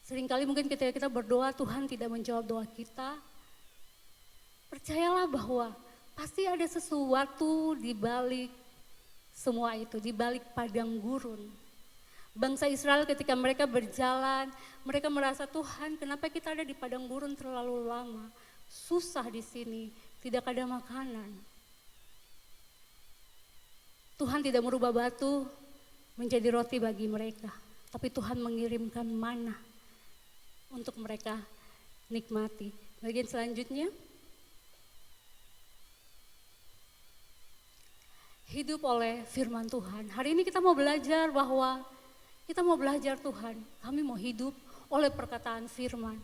Seringkali mungkin ketika kita berdoa, Tuhan tidak menjawab doa kita. Percayalah bahwa pasti ada sesuatu di balik semua itu, di balik padang gurun. Bangsa Israel ketika mereka berjalan, mereka merasa, Tuhan kenapa kita ada di padang gurun terlalu lama? Susah di sini, tidak ada makanan. Tuhan tidak merubah batu menjadi roti bagi mereka, tapi Tuhan mengirimkan mana untuk mereka nikmati. Bagian selanjutnya, hidup oleh firman Tuhan. Hari ini kita mau belajar bahwa kita mau belajar Tuhan, kami mau hidup oleh perkataan firman.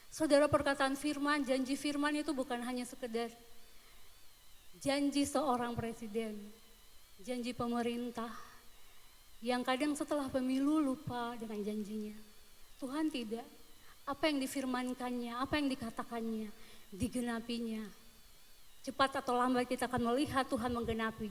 Saudara, perkataan firman, janji firman itu bukan hanya sekedar janji seorang presiden, janji pemerintah yang kadang setelah pemilu lupa dengan janjinya. Tuhan tidak, apa yang difirmankannya, apa yang dikatakannya, digenapinya. Cepat atau lambat kita akan melihat Tuhan menggenapi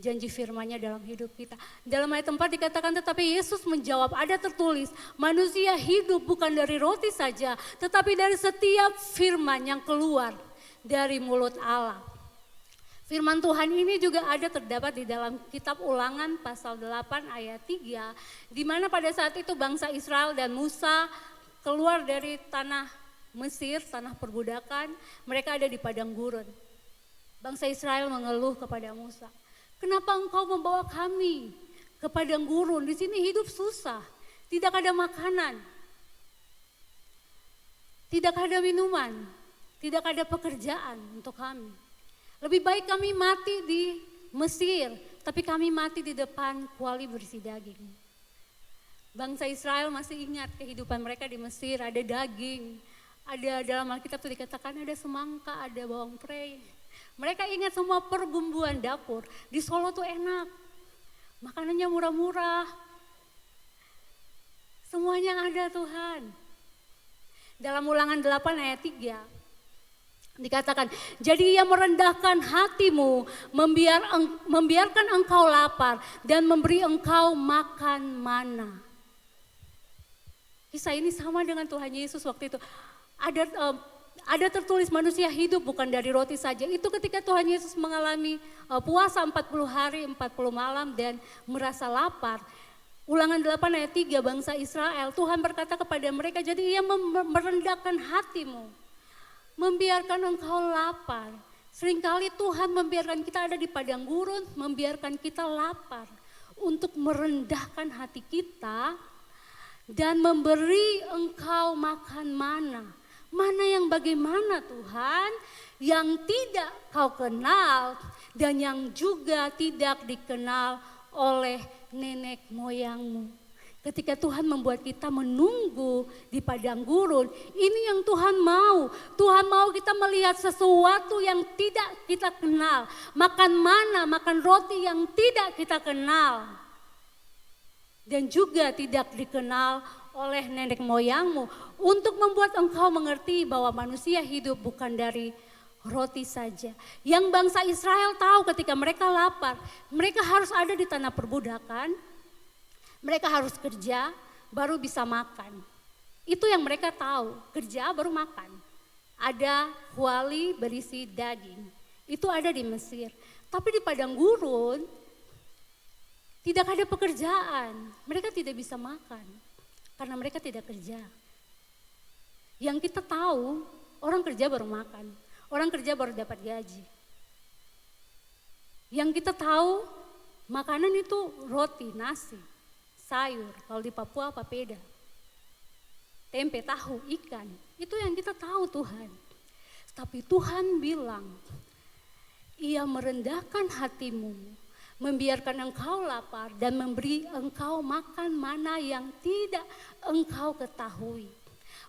janji firman-Nya dalam hidup kita. Dalam ayat 4 dikatakan, tetapi Yesus menjawab, ada tertulis, manusia hidup bukan dari roti saja, tetapi dari setiap firman yang keluar dari mulut Allah. Firman Tuhan ini juga ada terdapat di dalam kitab Ulangan pasal 8 ayat 3, di mana pada saat itu bangsa Israel dan Musa keluar dari tanah Mesir, tanah perbudakan, mereka ada di padang gurun. Bangsa Israel mengeluh kepada Musa, kenapa engkau membawa kami ke padang gurun? Di sini hidup susah, tidak ada makanan, tidak ada minuman, tidak ada pekerjaan untuk kami. Lebih baik kami mati di Mesir, tapi kami mati di depan kuali berisi daging. Bangsa Israel masih ingat kehidupan mereka di Mesir, ada daging, ada dalam Alkitab itu dikatakan ada semangka, ada bawang prei. Mereka ingat semua perbumbuan dapur. Di Solo tuh enak, makanannya murah-murah, semuanya ada Tuhan. Dalam Ulangan 8 ayat 3 dikatakan, jadi ia merendahkan hatimu, membiarkan engkau lapar dan memberi engkau makan mana. Kisah ini sama dengan Tuhan Yesus waktu itu. Ada tertulis manusia hidup bukan dari roti saja. Itu ketika Tuhan Yesus mengalami puasa 40 hari 40 malam dan merasa lapar. Ulangan 8 ayat 3 bangsa Israel, Tuhan berkata kepada mereka, jadi ia merendahkan hatimu, membiarkan engkau lapar. Seringkali Tuhan membiarkan kita ada di padang gurun, membiarkan kita lapar untuk merendahkan hati kita dan memberi engkau makan mana. Mana yang bagaimana Tuhan, yang tidak kau kenal dan yang juga tidak dikenal oleh nenek moyangmu. Ketika Tuhan membuat kita menunggu di padang gurun, ini yang Tuhan mau. Tuhan mau kita melihat sesuatu yang tidak kita kenal. Makan mana, makan roti yang tidak kita kenal. Dan juga tidak dikenal oleh nenek moyangmu. Untuk membuat engkau mengerti bahwa manusia hidup bukan dari roti saja. Yang bangsa Israel tahu ketika mereka lapar, mereka harus ada di tanah perbudakan. Mereka harus kerja baru bisa makan. Itu yang mereka tahu, kerja baru makan. Ada kuali berisi daging, itu ada di Mesir. Tapi di padang gurun tidak ada pekerjaan, mereka tidak bisa makan karena mereka tidak kerja. Yang kita tahu, orang kerja baru makan, orang kerja baru dapat gaji. Yang kita tahu, makanan itu roti, nasi, sayur, kalau di Papua papeda, tempe, tahu, ikan, itu yang kita tahu Tuhan. Tapi Tuhan bilang, Ia merendahkan hatimu, membiarkan engkau lapar dan memberi engkau makan mana yang tidak engkau ketahui.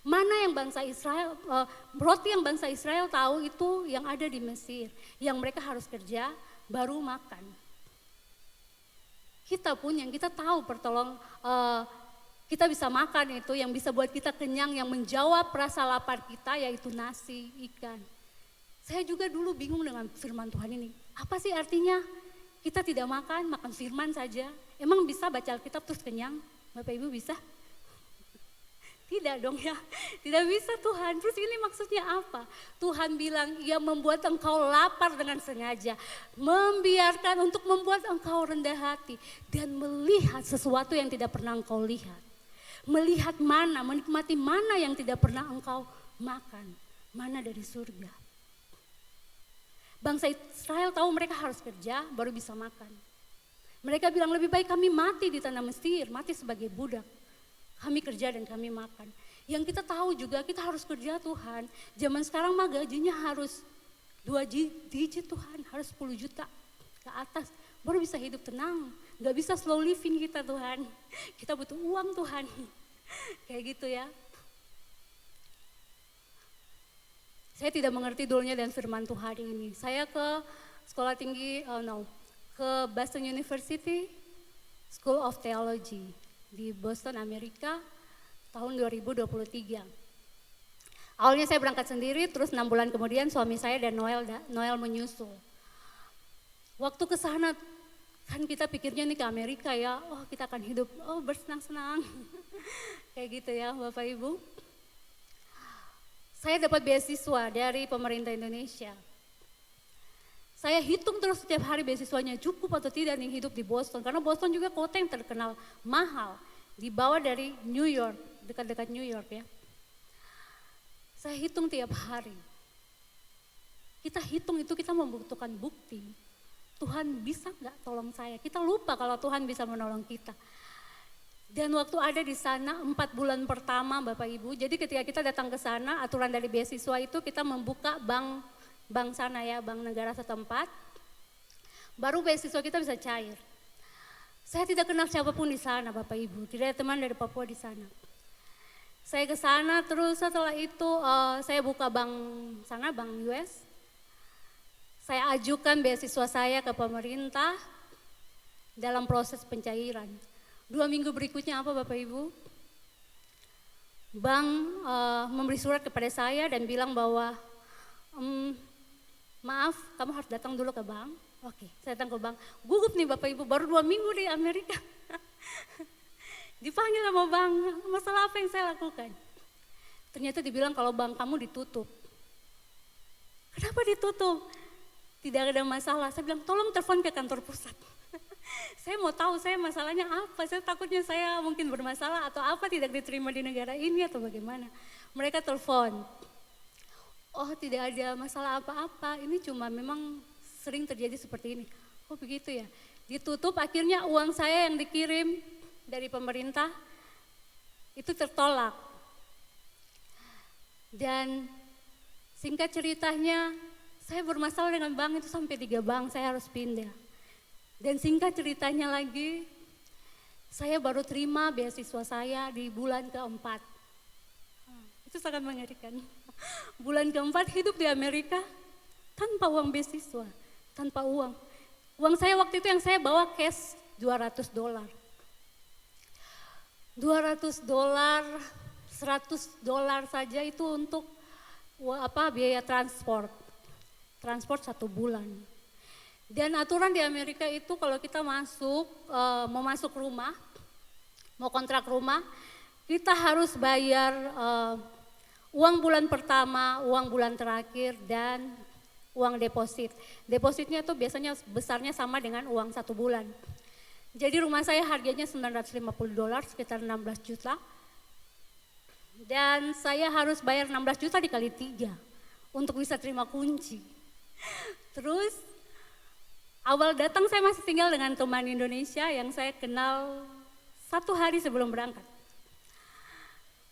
Mana yang bangsa Israel, roti yang bangsa Israel tahu itu yang ada di Mesir, yang mereka harus kerja baru makan. Kita pun yang kita tahu kita bisa makan itu yang bisa buat kita kenyang, yang menjawab rasa lapar kita yaitu nasi, ikan. Saya juga dulu bingung dengan firman Tuhan ini. Apa sih artinya kita tidak makan, makan firman saja? Emang bisa baca Alkitab terus kenyang? Bapak Ibu bisa? Tidak dong ya, tidak bisa Tuhan. Terus ini maksudnya apa? Tuhan bilang Ia membuat engkau lapar dengan sengaja. Membiarkan untuk membuat engkau rendah hati. Dan melihat sesuatu yang tidak pernah engkau lihat. Melihat mana, menikmati mana yang tidak pernah engkau makan. Mana dari surga. Bangsa Israel tahu mereka harus kerja baru bisa makan. Mereka bilang lebih baik kami mati di tanah Mesir, mati sebagai budak. Kami kerja dan kami makan. Yang kita tahu juga kita harus kerja Tuhan. Zaman sekarang mah gajinya harus 2 digit Tuhan, harus 10 juta ke atas. Baru bisa hidup tenang, gak bisa slow living kita Tuhan. Kita butuh uang Tuhan, kayak gitu ya. Saya tidak mengerti dulunya dan firman Tuhan ini. Saya ke sekolah tinggi, ke Boston University School of Theology di Boston, Amerika tahun 2023. Awalnya saya berangkat sendiri, terus 6 bulan kemudian suami saya dan Noel menyusul. Waktu ke sana kan kita pikirnya nih ke Amerika ya, oh kita akan hidup, bersenang-senang. Kayak gitu ya Bapak Ibu. Saya dapat beasiswa dari pemerintah Indonesia. Saya hitung terus setiap hari beasiswanya cukup atau tidak nih hidup di Boston. Karena Boston juga kota yang terkenal mahal. Dibawa dari New York, dekat-dekat New York ya. Saya hitung tiap hari. Kita hitung itu kita membutuhkan bukti. Tuhan bisa gak tolong saya? Kita lupa kalau Tuhan bisa menolong kita. Dan waktu ada di sana 4 bulan pertama Bapak Ibu. Jadi ketika kita datang ke sana, aturan dari beasiswa itu kita membuka bank sana ya, bank negara setempat, baru beasiswa kita bisa cair. Saya tidak kenal siapapun di sana Bapak Ibu, tidak ada teman dari Papua di sana. Saya ke sana terus setelah itu saya buka bank sana, bank US. Saya ajukan beasiswa saya ke pemerintah dalam proses pencairan. 2 minggu berikutnya apa Bapak Ibu? Bank memberi surat kepada saya dan bilang bahwa maaf, kamu harus datang dulu ke bank. Oke, saya datang ke bank. Gugup nih Bapak Ibu, baru 2 minggu di Amerika. Dipanggil sama bank, masalah apa yang saya lakukan? Ternyata dibilang kalau bank kamu ditutup. Kenapa ditutup? Tidak ada masalah. Saya bilang tolong telepon ke kantor pusat. Saya mau tahu saya masalahnya apa. Saya takutnya saya mungkin bermasalah atau apa tidak diterima di negara ini atau bagaimana. Mereka telepon. Oh tidak ada masalah apa-apa, ini cuma memang sering terjadi seperti ini. Oh begitu ya, ditutup akhirnya uang saya yang dikirim dari pemerintah itu tertolak. Dan singkat ceritanya saya bermasalah dengan bank itu sampai 3 bank saya harus pindah. Dan singkat ceritanya lagi Saya baru terima beasiswa saya di bulan keempat. Itu sangat mengerikan. Bulan keempat hidup di Amerika tanpa uang beasiswa, tanpa uang. Uang saya waktu itu yang saya bawa cash $200. $200, $100 saja itu untuk biaya transport. Transport 1 bulan. Dan aturan di Amerika itu kalau kita mau masuk rumah, mau kontrak rumah, kita harus bayar uang bulan pertama, uang bulan terakhir, dan uang deposit. Depositnya itu biasanya besarnya sama dengan uang 1 bulan. Jadi rumah saya harganya $950, sekitar 16 juta. Dan saya harus bayar 16 juta dikali 3 untuk bisa terima kunci. Terus awal datang saya masih tinggal dengan teman Indonesia yang saya kenal 1 hari sebelum berangkat.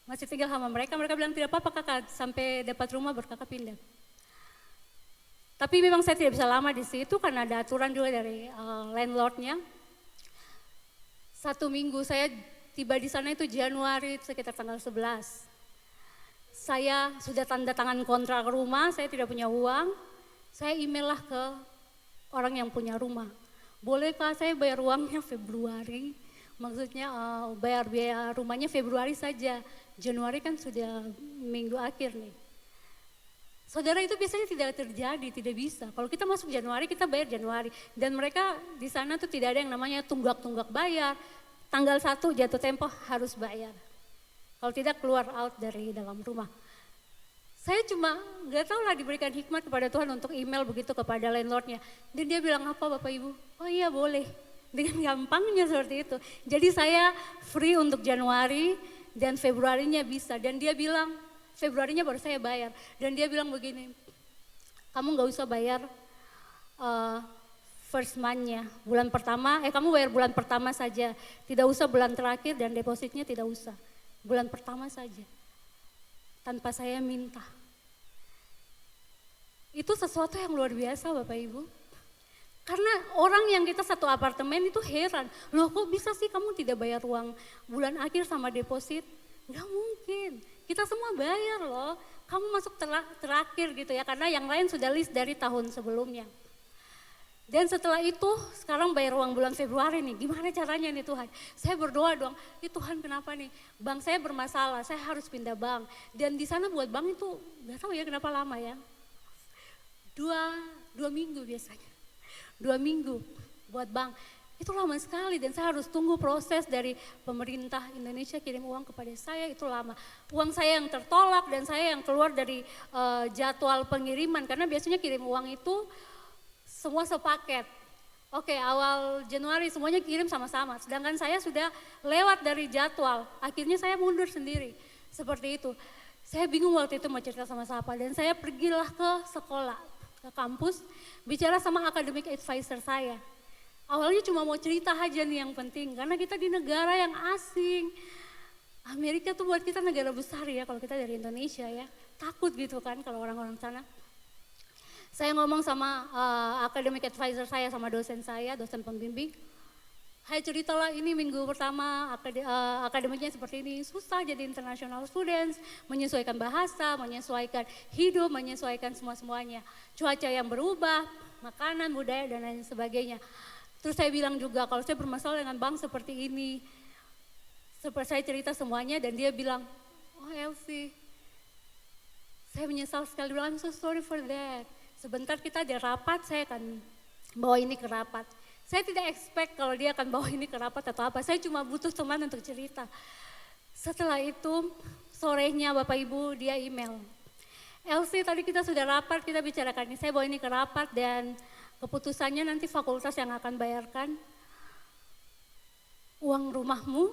Masih tinggal sama mereka bilang tidak apa-apa kakak, sampai dapat rumah baru kakak pindah. Tapi memang saya tidak bisa lama di situ karena ada aturan juga dari landlordnya. 1 minggu saya tiba di sana itu Januari sekitar tanggal 11. Saya sudah tanda tangan kontrak rumah, saya tidak punya uang. Saya email lah ke orang yang punya rumah. Bolehkah saya bayar uangnya Februari? Maksudnya bayar biaya rumahnya Februari saja. Januari kan sudah minggu akhir nih. Saudara, itu biasanya tidak terjadi, tidak bisa. Kalau kita masuk Januari, kita bayar Januari. Dan mereka di sana tuh tidak ada yang namanya tunggak-tunggak bayar. Tanggal 1 jatuh tempo harus bayar. Kalau tidak keluar out dari dalam rumah. Saya cuma nggak tahu lah diberikan hikmat kepada Tuhan untuk email begitu kepada landlordnya. Dan dia bilang apa Bapak Ibu? Oh iya boleh. Dengan gampangnya seperti itu. Jadi saya free untuk Januari dan Februarinya bisa. Dan dia bilang Februarinya baru saya bayar. Dan dia bilang begini, kamu nggak usah bayar first month-nya. Bulan pertama, kamu bayar bulan pertama saja. Tidak usah bulan terakhir dan depositnya tidak usah. Bulan pertama saja. Tanpa saya minta. Itu sesuatu yang luar biasa Bapak Ibu. Karena orang yang kita satu apartemen itu heran. Loh kok bisa sih kamu tidak bayar uang bulan akhir sama deposit? Gak mungkin. Kita semua bayar loh. Kamu masuk terakhir gitu ya. Karena yang lain sudah list dari tahun sebelumnya. Dan setelah itu sekarang bayar uang bulan Februari nih, gimana caranya nih Tuhan? Saya berdoa dong, Tuhan kenapa nih? Bank saya bermasalah, saya harus pindah bank. Dan di sana buat bank itu gak tahu ya kenapa lama ya. Dua minggu biasanya. 2 minggu buat bank. Itu lama sekali dan saya harus tunggu proses dari pemerintah Indonesia kirim uang kepada saya, itu lama. Uang saya yang tertolak dan saya yang keluar dari jadwal pengiriman. Karena biasanya kirim uang itu semua sepaket. Oke, awal Januari semuanya kirim sama-sama. Sedangkan saya sudah lewat dari jadwal. Akhirnya saya mundur sendiri. Seperti itu. Saya bingung waktu itu mau cerita sama siapa. Dan saya pergilah ke sekolah, ke kampus. Bicara sama academic advisor saya. Awalnya cuma mau cerita aja nih yang penting. Karena kita di negara yang asing. Amerika tuh buat kita negara besar ya kalau kita dari Indonesia ya. Takut gitu kan kalau orang-orang sana. Saya ngomong sama academic advisor saya, sama dosen saya, dosen pembimbing. Hai ceritalah ini minggu pertama akademiknya seperti ini. Susah jadi international students, menyesuaikan bahasa, menyesuaikan hidup, menyesuaikan semua-semuanya. Cuaca yang berubah, makanan, budaya dan lain sebagainya. Terus saya bilang juga kalau saya bermasalah dengan bank seperti ini. Seperti saya cerita semuanya dan dia bilang, oh Elsie, saya menyesal sekali, bilang I'm so sorry for that. Sebentar kita ada rapat, saya akan bawa ini ke rapat. Saya tidak expect kalau dia akan bawa ini ke rapat atau apa. Saya cuma butuh teman untuk cerita. Setelah itu, sorenya Bapak Ibu dia email. Elsie tadi kita sudah rapat, kita bicarakan ini. Saya bawa ini ke rapat dan keputusannya nanti fakultas yang akan bayarkan uang rumahmu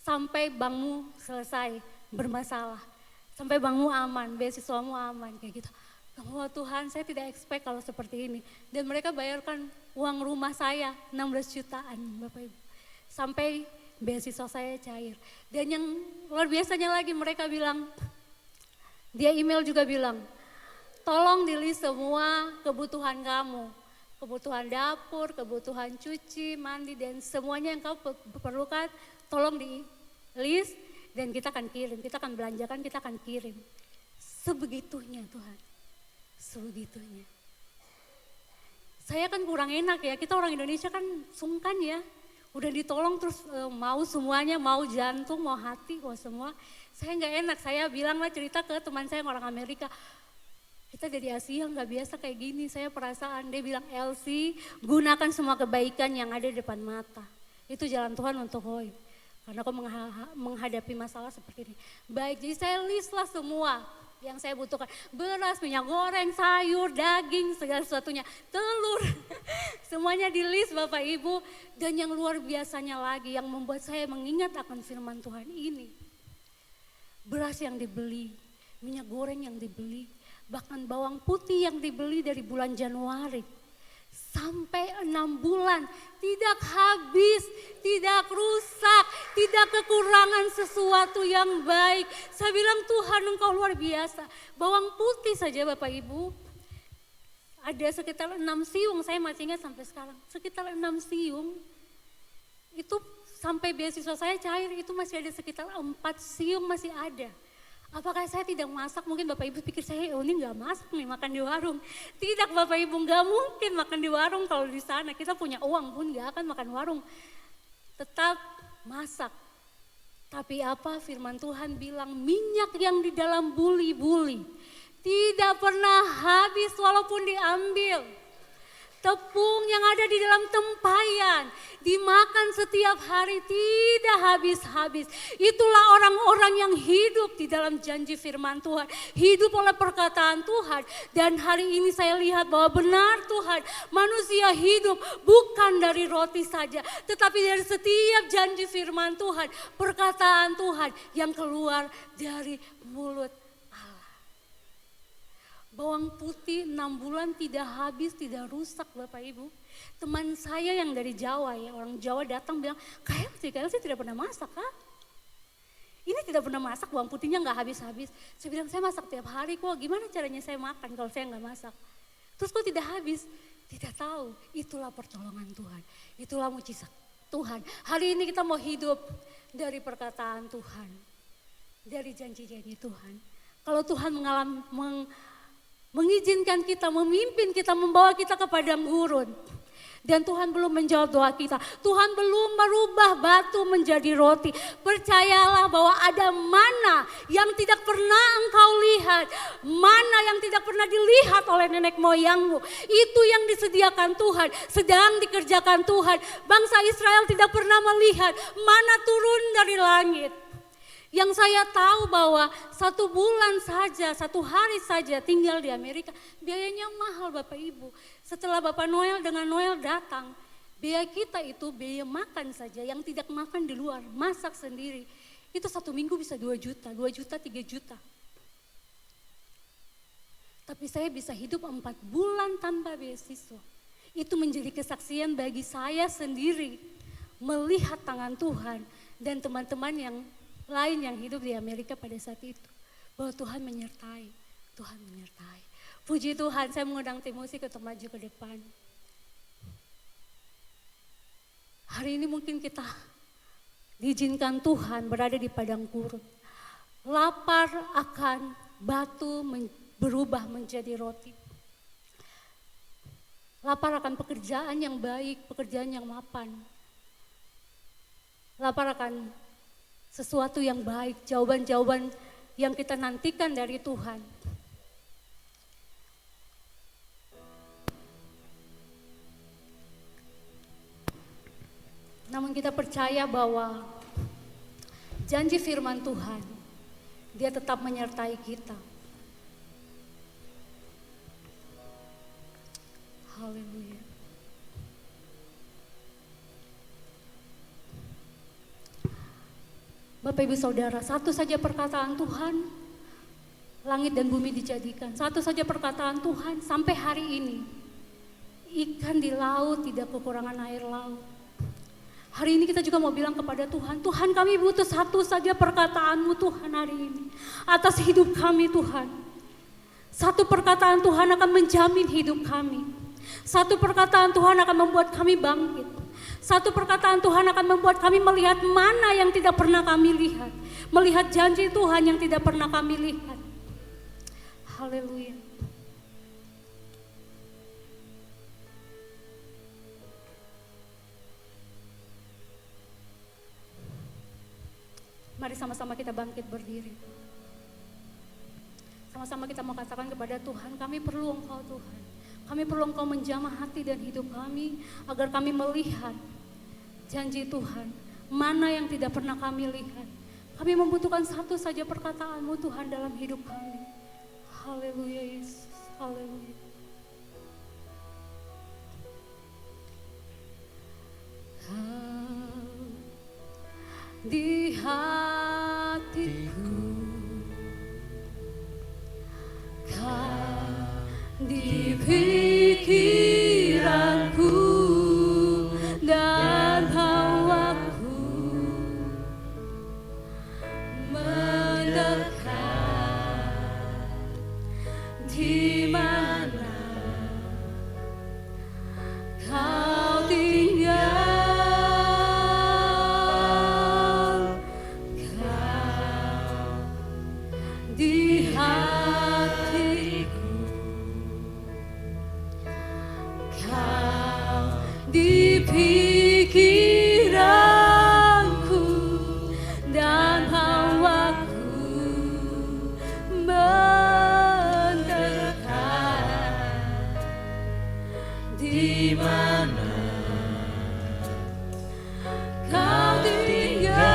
sampai bankmu selesai bermasalah. Sampai bankmu aman, beasiswamu aman, kayak gitu. Oh Tuhan, saya tidak expect kalau seperti ini. Dan mereka bayarkan uang rumah saya 16 jutaan Bapak Ibu. Sampai beasiswa saya cair. Dan yang luar biasanya lagi mereka bilang, dia email juga bilang, tolong di list semua kebutuhan kamu. kebutuhan dapur, kebutuhan cuci, mandi, dan semuanya yang kau perlukan, tolong di list dan kita akan kirim, kita akan belanjakan, kita akan kirim. Sebegitunya Tuhan, sebegitunya. Saya kan kurang enak ya, kita orang Indonesia kan sungkan ya. Udah ditolong terus mau semuanya, mau jantung, mau hati, mau semua. Saya nggak enak, saya bilang lah cerita ke teman saya yang orang Amerika. Kita dari Asia nggak biasa kayak gini, saya perasaan. Dia bilang, Elsie gunakan semua kebaikan yang ada di depan mata. Itu jalan Tuhan untuk Hoi. Karena kau menghadapi masalah seperti ini. Baik, jadi saya list lah semua yang saya butuhkan. Beras, minyak goreng, sayur, daging, segala sesuatunya. Telur, semuanya di list Bapak Ibu. Dan yang luar biasanya lagi yang membuat saya mengingat akan firman Tuhan ini. Beras yang dibeli, minyak goreng yang dibeli, bahkan bawang putih yang dibeli dari bulan Januari sampai 6 bulan tidak habis, tidak rusak, tidak kekurangan sesuatu yang baik. Saya bilang Tuhan Engkau luar biasa. Bawang putih saja Bapak Ibu ada sekitar 6 siung, saya masih ingat sampai sekarang. Sekitar 6 siung itu sampai beasiswa saya cair itu masih ada sekitar 4 siung masih ada. Apakah saya tidak masak? Mungkin Bapak Ibu pikir saya, oh ini gak masak nih makan di warung. Tidak Bapak Ibu, gak mungkin makan di warung kalau di sana. Kita punya uang pun gak akan makan warung. Tetap masak. Tapi apa firman Tuhan bilang, minyak yang di dalam buli-buli tidak pernah habis walaupun diambil. Tepung yang ada di dalam tempayan dimakan setiap hari tidak habis-habis. Itulah orang-orang yang hidup di dalam janji firman Tuhan. Hidup oleh perkataan Tuhan. Dan hari ini saya lihat bahwa benar Tuhan, manusia hidup bukan dari roti saja, tetapi dari setiap janji firman Tuhan, perkataan Tuhan yang keluar dari mulut. Bawang putih 6 bulan tidak habis, tidak rusak Bapak Ibu. Teman saya yang dari Jawa ya, orang Jawa datang bilang, Kak Elsie tidak pernah masak Kak. Ini tidak pernah masak, bawang putihnya gak habis-habis. Saya bilang, saya masak tiap hari kok, gimana caranya saya makan kalau saya gak masak. Terus kok tidak habis? Tidak tahu, itulah pertolongan Tuhan, itulah mujizat Tuhan. Hari ini kita mau hidup dari perkataan Tuhan, dari janji-janji Tuhan. Kalau Tuhan mengizinkan kita, memimpin kita, membawa kita ke padang gurun. Dan Tuhan belum menjawab doa kita. Tuhan belum merubah batu menjadi roti. Percayalah bahwa ada mana yang tidak pernah engkau lihat. Mana yang tidak pernah dilihat oleh nenek moyangmu. Itu yang disediakan Tuhan, sedang dikerjakan Tuhan. Bangsa Israel tidak pernah melihat mana turun dari langit. Yang saya tahu bahwa 1 bulan saja, 1 hari saja tinggal di Amerika, biayanya mahal Bapak Ibu. Setelah Bapak Noel dengan Noel datang, biaya kita itu biaya makan saja, yang tidak makan di luar, masak sendiri. Itu 1 minggu bisa 2 juta, 2 juta, 3 juta. Tapi saya bisa hidup 4 bulan tanpa beasiswa. Itu menjadi kesaksian bagi saya sendiri, melihat tangan Tuhan dan teman-teman yang lain yang hidup di Amerika pada saat itu. Bahwa Tuhan menyertai, Tuhan menyertai. Puji Tuhan, saya mengundang tim musik untuk maju ke depan. Hari ini mungkin kita diizinkan Tuhan berada di padang gurun. Lapar akan batu berubah menjadi roti. Lapar akan pekerjaan yang baik, pekerjaan yang mapan. Lapar akan sesuatu yang baik, jawaban-jawaban yang kita nantikan dari Tuhan. Namun kita percaya bahwa janji firman Tuhan, Dia tetap menyertai kita. Haleluya. Bapak Ibu Saudara, satu saja perkataan Tuhan, langit dan bumi dijadikan. Satu saja perkataan Tuhan sampai hari ini, ikan di laut tidak kekurangan air laut. Hari ini kita juga mau bilang kepada Tuhan, Tuhan kami butuh satu saja perkataan-Mu Tuhan hari ini. Atas hidup kami Tuhan. Satu perkataan Tuhan akan menjamin hidup kami. Satu perkataan Tuhan akan membuat kami bangkit. Satu perkataan Tuhan akan membuat kami melihat mana yang tidak pernah kami lihat. Melihat janji Tuhan yang tidak pernah kami lihat. Haleluya. Mari sama-sama kita bangkit berdiri. Sama-sama kita mau katakan kepada Tuhan, kami perlu Engkau Tuhan. Kami perlu Engkau menjamah hati dan hidup kami, agar kami melihat janji Tuhan, mana yang tidak pernah kami lihat. Kami membutuhkan satu saja perkataan-Mu Tuhan dalam hidup kami. Haleluya Yesus, haleluya. Di hatiku, Kau di pikiranku dan hawaku mendekat, di mana Kau tinggal. Di hatiku, Kau di pikiranku dan hawaku mendekat, di mana Kau tinggal.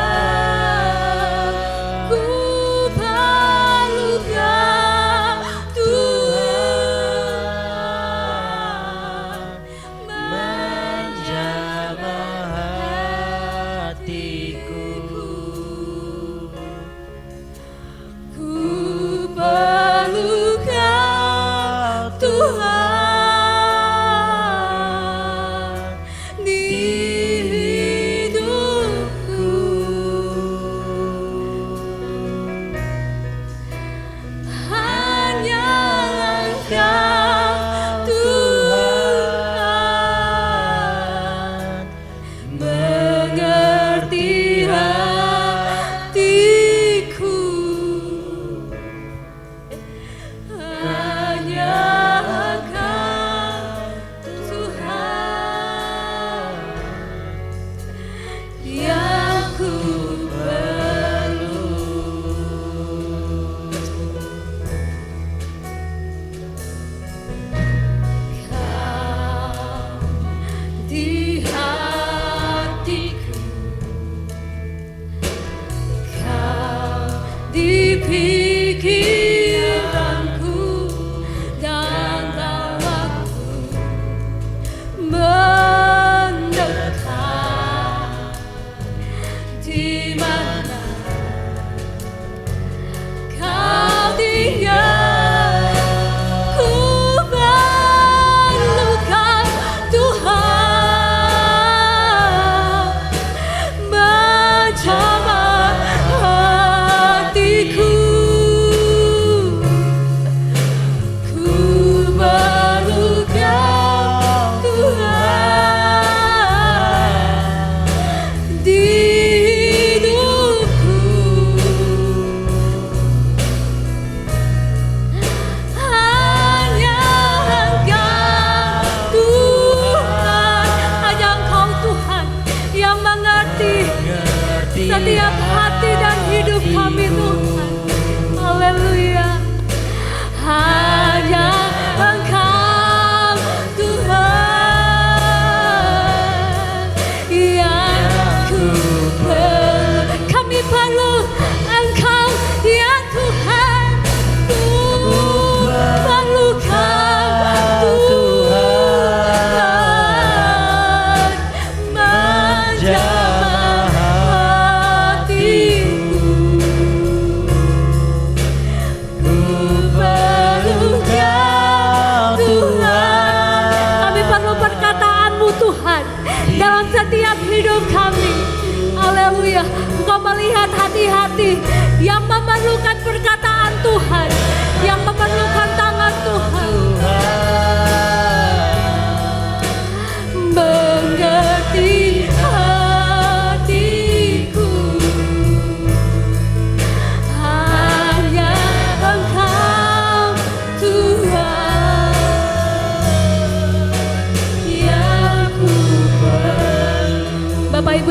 Setiap hati dan hidup kami Tuhan. Haleluya. Hanya Engkau Tuhan yang ku perlu. Kami perlu Engkau ya Tuhan. Ku perlu Kau Tuhan. Menjamah hatiku. Ku perlu Kau Tuhan. Kami perlu perkataan-Mu Tuhan dalam setiap hidup kami. Haleluya. Engkau melihat hati-hati yang memerlukan perkataan Tuhan, yang memerlukan tangan Tuhan.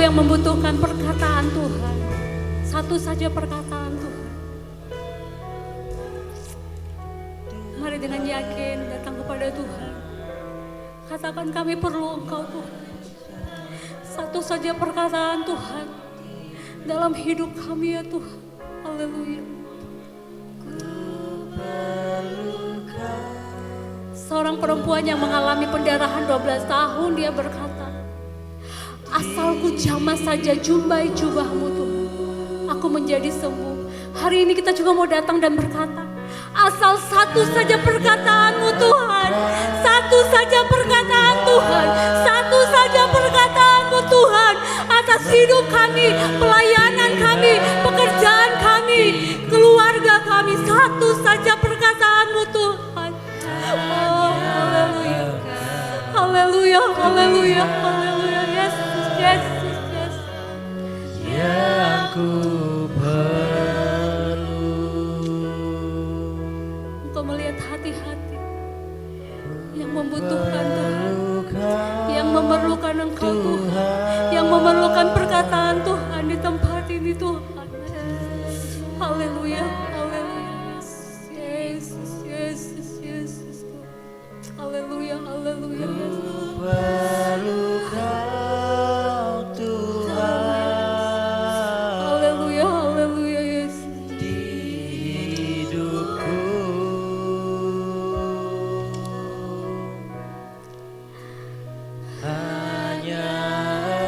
yang membutuhkan perkataan Tuhan. Satu saja perkataan Tuhan. Mari dengan yakin datang kepada Tuhan. Katakan kami perlu Engkau Tuhan. Satu saja perkataan Tuhan dalam hidup kami ya Tuhan. Haleluya. Seorang perempuan yang mengalami pendarahan 12 tahun, dia berkata, asalku jamah saja jumbai jubahmu Tuhan, aku menjadi sembuh. Hari ini kita juga mau datang dan berkata, asal satu saja perkataanmu Tuhan, satu saja perkataan Tuhan, satu saja perkataanmu Tuhan, atas hidup kami, pelayanan kami, pekerjaan kami, keluarga kami, satu saja perkataanmu Tuhan. Oh, haleluya, haleluya, haleluya, haleluya, Yesus, Yesus, Yesus. Yang ku perlu. Engkau melihat hati-hati yang membutuhkan Tuhan, yang memerlukan Engkau Tuhan, yang memerlukan perkataan Tuhan di tempat ini Tuhan. Haleluya, haleluya, Yesus, Yesus, Yesus, haleluya, haleluya, Yesus. Perlu Kau Tuhan. Haleluya, haleluya, Yesus. Di hidupku. Hanya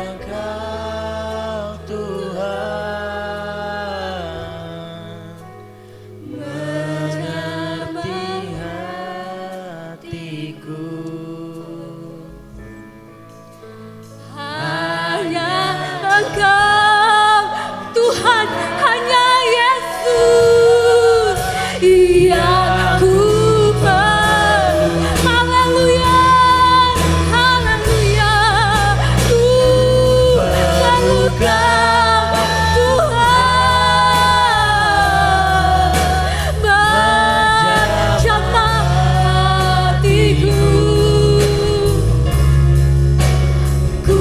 Engkau Tuhan mengerti hatiku. Hanya Engkau Tuhan, hanya Yesus yang ku perlu. Haleluya, haleluya, ku perlu Kau Tuhan, menjamah hatiku. Ku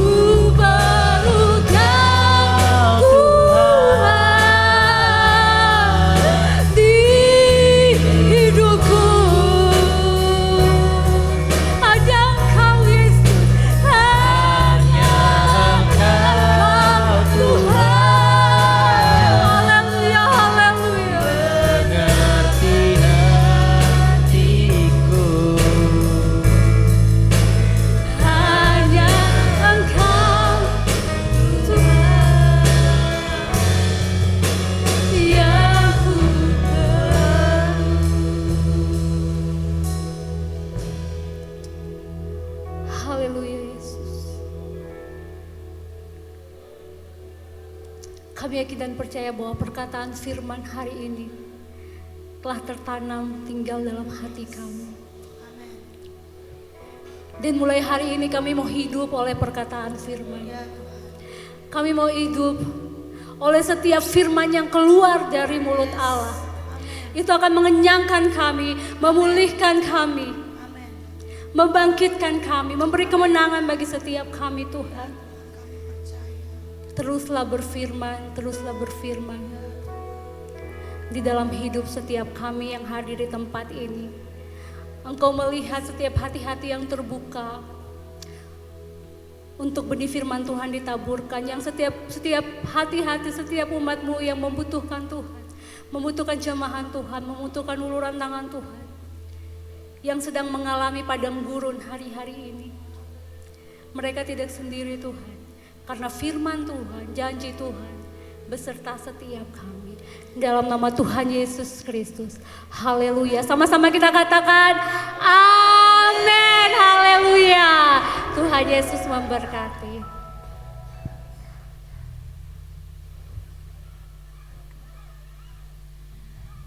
perlu Kau Tuhan di hidupku. Hanya Engkau Yesus, hanya Engkau Tuhan. Haleluya, haleluya. Mengerti hatiku. Hanya Engkau Tuhan yang ku perlu. Haleluya Yesus. Kami yakin dan percaya bahwa perkataan firman hari ini telah tertanam tinggal dalam hati kami. Dan mulai hari ini kami mau hidup oleh perkataan firman. Kami mau hidup oleh setiap firman yang keluar dari mulut Allah. Itu akan mengenyangkan kami, memulihkan kami, membangkitkan kami, memberi kemenangan bagi setiap kami Tuhan. Teruslah berfirman, teruslah berfirman di dalam hidup setiap kami yang hadir di tempat ini. Engkau melihat setiap hati-hati yang terbuka untuk benih firman Tuhan ditaburkan, yang setiap hati-hati, setiap umat-Mu yang membutuhkan Tuhan, membutuhkan jamahan Tuhan, membutuhkan uluran tangan Tuhan, yang sedang mengalami padang gurun hari-hari ini. Mereka tidak sendiri Tuhan, karena firman Tuhan, janji Tuhan beserta setiap kami. Dalam nama Tuhan Yesus Kristus. Haleluya. Sama-sama kita katakan amin. Haleluya. Tuhan Yesus memberkati.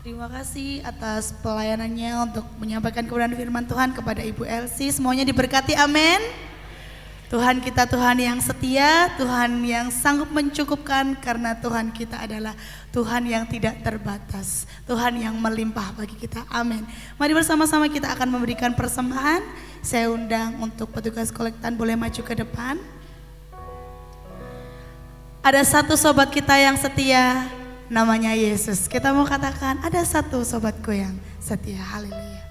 Terima kasih atas pelayanannya untuk menyampaikan kebenaran firman Tuhan kepada Ibu Elsie. Semuanya diberkati, amin. Tuhan kita Tuhan yang setia, Tuhan yang sanggup mencukupkan, karena Tuhan kita adalah Tuhan yang tidak terbatas, Tuhan yang melimpah bagi kita, amin. Mari bersama-sama kita akan memberikan persembahan. Saya undang untuk petugas kolektan boleh maju ke depan. Ada satu sobat kita yang setia, namanya Yesus. Kita mau katakan, ada satu sobatku yang setia. Haleluya.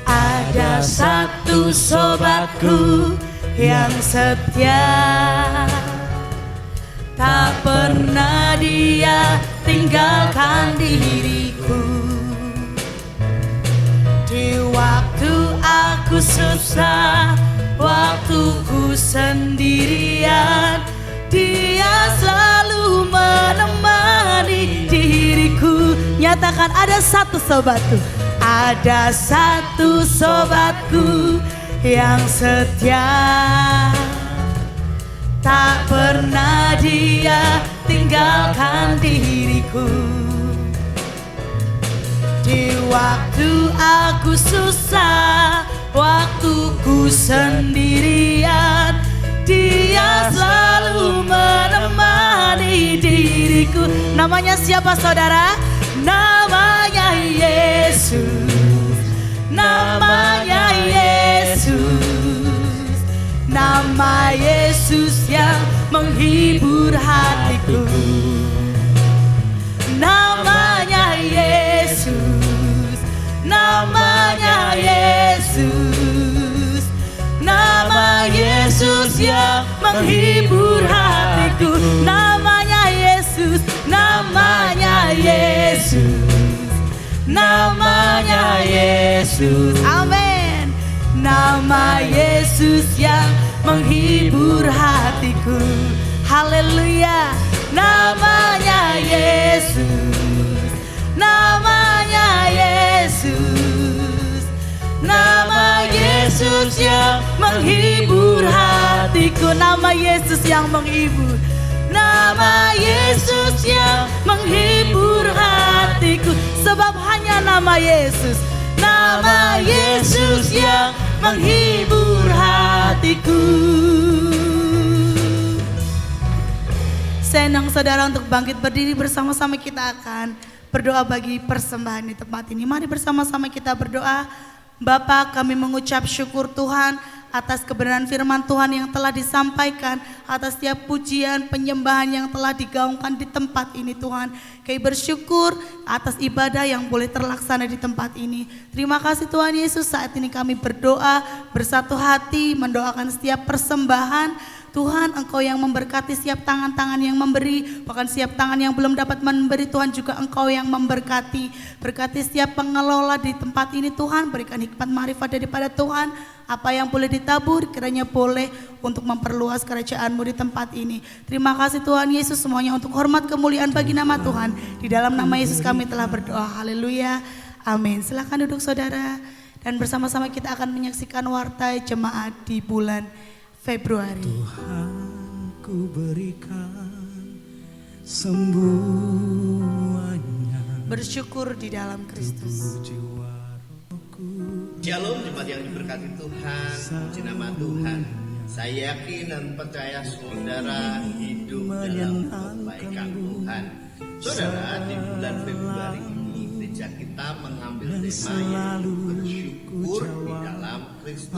Ada satu sobatku yang setia, tak pernah dia tinggalkan diriku. Di waktu aku susah, waktuku sendirian, dia selalu menemani diriku. Nyatakan, ada satu sobatku. Ada satu sobatku yang setia, tak pernah dia tinggalkan diriku. Di waktu aku susah, waktuku sendirian, dia selalu menemani diriku. Namanya siapa saudara? Namanya Yesus. Namanya Yesus. Nama Yesus yang menghibur hatiku. Namanya Yesus. Namanya Yesus. Nama Yesus yang menghibur hatiku. Namanya Yesus. Namanya Yesus. Namanya Yesus. Amin. Nama Yesus yang menghibur hatiku. Haleluya. Namanya Yesus. Namanya Yesus. Nama Yesus yang menghibur hatiku. Nama Yesus yang menghibur. Nama Yesus yang menghibur hatiku. Sebab hanya nama Yesus, nama Yesus yang menghibur hatiku. Senang saudara untuk bangkit berdiri bersama-sama. Kita akan berdoa bagi persembahan di tempat ini. Mari bersama-sama kita berdoa. Bapa, kami mengucap syukur Tuhan atas kebenaran firman Tuhan yang telah disampaikan, atas setiap pujian penyembahan yang telah digaungkan di tempat ini Tuhan. Kami bersyukur atas ibadah yang boleh terlaksana di tempat ini. Terima kasih Tuhan Yesus, saat ini kami berdoa bersatu hati mendoakan setiap persembahan. Tuhan, Engkau yang memberkati setiap tangan-tangan yang memberi, bahkan setiap tangan yang belum dapat memberi, Tuhan juga Engkau yang memberkati. Berkati setiap pengelola di tempat ini Tuhan, berikan hikmat marifat daripada Tuhan. Apa yang boleh ditabur kiranya boleh untuk memperluas kerajaan-Mu di tempat ini. Terima kasih Tuhan Yesus, semuanya untuk hormat kemuliaan bagi nama Tuhan. Di dalam nama Yesus kami telah berdoa. Haleluya. Amin. Silakan duduk saudara, dan bersama-sama kita akan menyaksikan warta jemaat di bulan Februari. Tuhan, ku berikan semuanya. Bersyukur di dalam Kristus. Shalom jemaat yang diberkati Tuhan, puji nama Tuhan. Saya yakin dan percaya saudara hidup dalam kebaikan Tuhan. Saudara, di bulan Februari ini gereja kita mengambil tema yaitu bersyukur di dalam Kristus.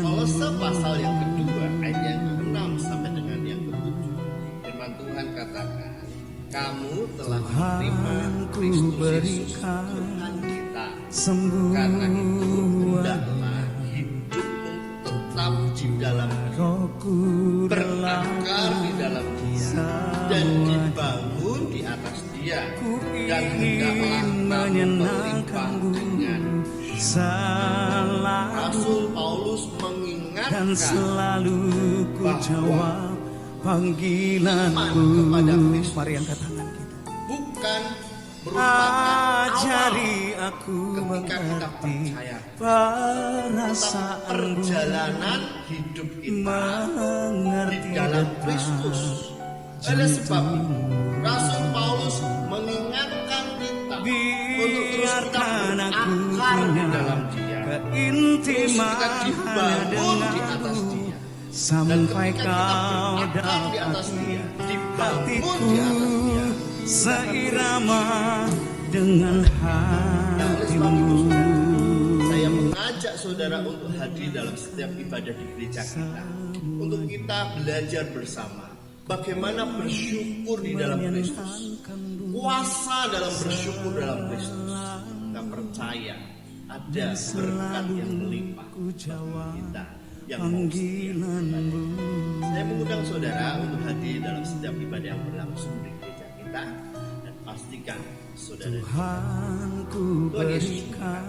Kolose pasal yang kedua ayat yang ke-6 sampai dengan yang ke-7. Firman Tuhan katakan, kamu telah menerima Kristus Tuhan kita. Karena itu hendaklah hidupmu tetap di dalam Dia, berakar di dalam Dia, dan dibangun di atas Dia, dan hendaklah kamu melimpah dengan Rasul Paulus mengingatkan selalu ku jawab panggilanku. kepada Kristus Mari angkat tangan kita. bukan merupakan Ajari aku ketika kita mengerti percaya, tetapi perasaanmu, perjalanan hidup kita di mengerti dalam betapa Kristus. Oleh sebab itu, Rasul Paulus mengingatkan kita untuk terus kita biarkan aku berakar di punya dalam Dia, terus kita keintiman dibangun di atas denganmu Dia, sampai ketika kau kita berakar di atas dapati dia, dibangun hatiku di atas dia, seirama dengan nah, oleh sebab itu, hatimu. saya mengajak saudara untuk hadir dalam setiap ibadah di gereja kita. Untuk kita belajar bersama bagaimana bersyukur di dalam Kristus. Kuasa dalam bersyukur dalam Kristus. Kita percaya ada berkat yang melimpah bagi kita yang mau setia. Saya mengundang saudara untuk hadir dalam setiap ibadah yang berlangsung di gereja kita. Dan pastikan saudara Tuhan ku Tuhan Yesus berikan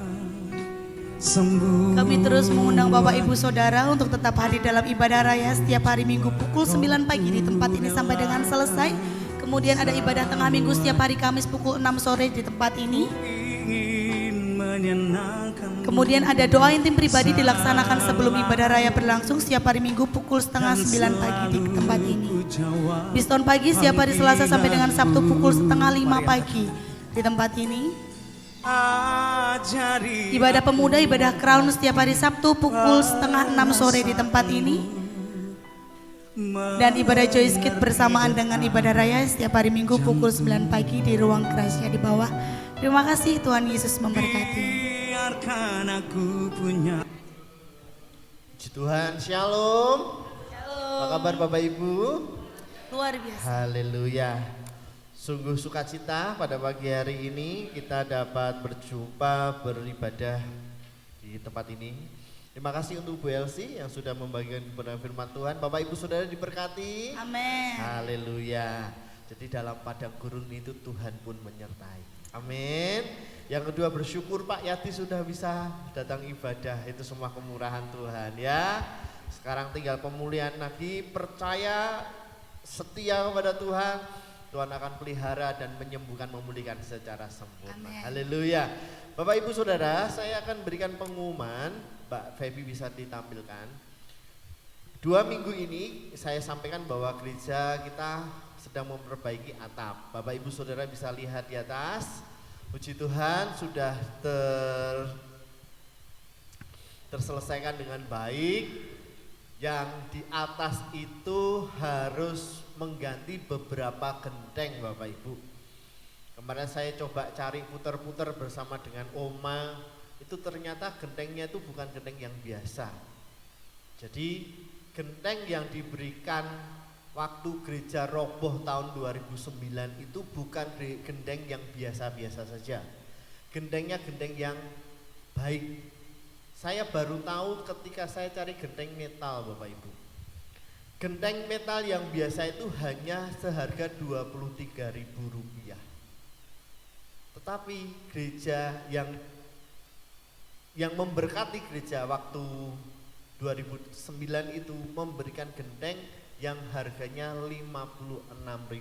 sembuh. Kami terus mengundang Bapak Ibu Saudara untuk tetap hadir dalam ibadah raya setiap hari Minggu pukul 9 pagi di tempat ini sampai dengan selesai. Kemudian ada ibadah tengah minggu setiap hari Kamis pukul 6 sore di tempat ini. Ingin menyenangkan Kemudian ada doa intim pribadi dilaksanakan sebelum ibadah raya berlangsung setiap hari Minggu pukul setengah 9 pagi di tempat ini. Biston pagi setiap hari Selasa sampai dengan Sabtu pukul setengah 5 pagi di tempat ini. ajari Ibadah pemuda, ibadah crown setiap hari Sabtu pukul setengah 6 sore di tempat ini. Dan ibadah Joyce Kid bersamaan dengan ibadah raya setiap hari Minggu pukul 9 pagi di ruang kerasnya di bawah. Terima kasih, Tuhan Yesus memberkati. biarkan aku punya. Puji Tuhan, shalom. Apa kabar Bapak Ibu? Luar biasa. Haleluya. Sungguh sukacita pada pagi hari ini kita dapat berjumpa beribadah di tempat ini. Terima kasih untuk Bu Elsie yang sudah membagikan kebenaran firman Tuhan. Bapak Ibu Saudara diberkati. Amin. Haleluya. Jadi dalam padang gurun itu Tuhan pun menyertai. Amin. Yang kedua bersyukur Pak Yati sudah bisa datang ibadah. Itu semua kemurahan Tuhan ya. Sekarang tinggal pemulihan lagi. Percaya, setia kepada Tuhan. Tuhan akan pelihara dan menyembuhkan, memulihkan secara sempurna. Amin. Haleluya. Bapak Ibu Saudara, saya akan berikan pengumuman. Mbak Feby bisa ditampilkan. 2 minggu ini saya sampaikan bahwa gereja kita sedang memperbaiki atap. Bapak Ibu Saudara bisa lihat di atas. Puji Tuhan sudah terselesaikan dengan baik. Yang di atas itu harus mengganti beberapa genteng Bapak Ibu. Kemarin saya coba cari putar-putar bersama dengan Oma. Itu ternyata gentengnya itu bukan genteng yang biasa. Jadi genteng yang diberikan waktu gereja roboh tahun 2009 itu bukan genteng yang biasa-biasa saja. Gentengnya genteng yang baik. Saya baru tahu ketika saya cari genteng metal Bapak Ibu. Genteng metal yang biasa itu hanya seharga Rp23.000. Tetapi gereja yang memberkati gereja waktu 2009 itu memberikan genteng yang harganya 56.000,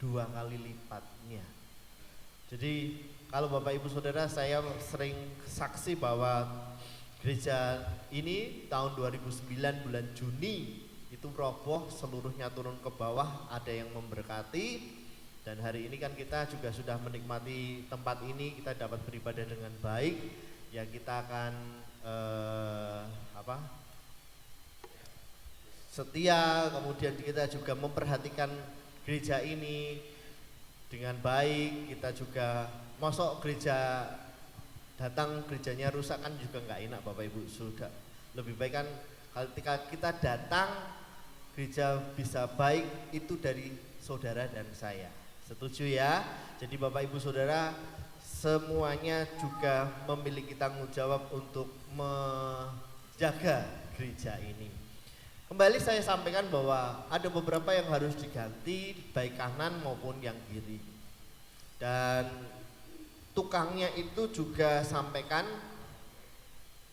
2 kali lipatnya. Jadi kalau Bapak Ibu Saudara, saya sering saksi bahwa gereja ini tahun 2009 bulan Juni itu roboh, seluruhnya turun ke bawah, ada yang memberkati. Dan hari ini kan kita juga sudah menikmati tempat ini, kita dapat beribadah dengan baik. Ya kita akan setia, kemudian kita juga memperhatikan gereja ini dengan baik. Kita juga mosok gereja datang gerejanya rusak kan juga nggak enak Bapak Ibu. Sudah lebih baik kan ketika kita datang gereja bisa baik itu dari saudara dan saya. Setuju ya? Jadi Bapak Ibu Saudara semuanya juga memiliki tanggung jawab untuk menjaga gereja ini. Kembali saya sampaikan bahwa ada beberapa yang harus diganti baik kanan maupun yang kiri. Dan tukangnya itu juga sampaikan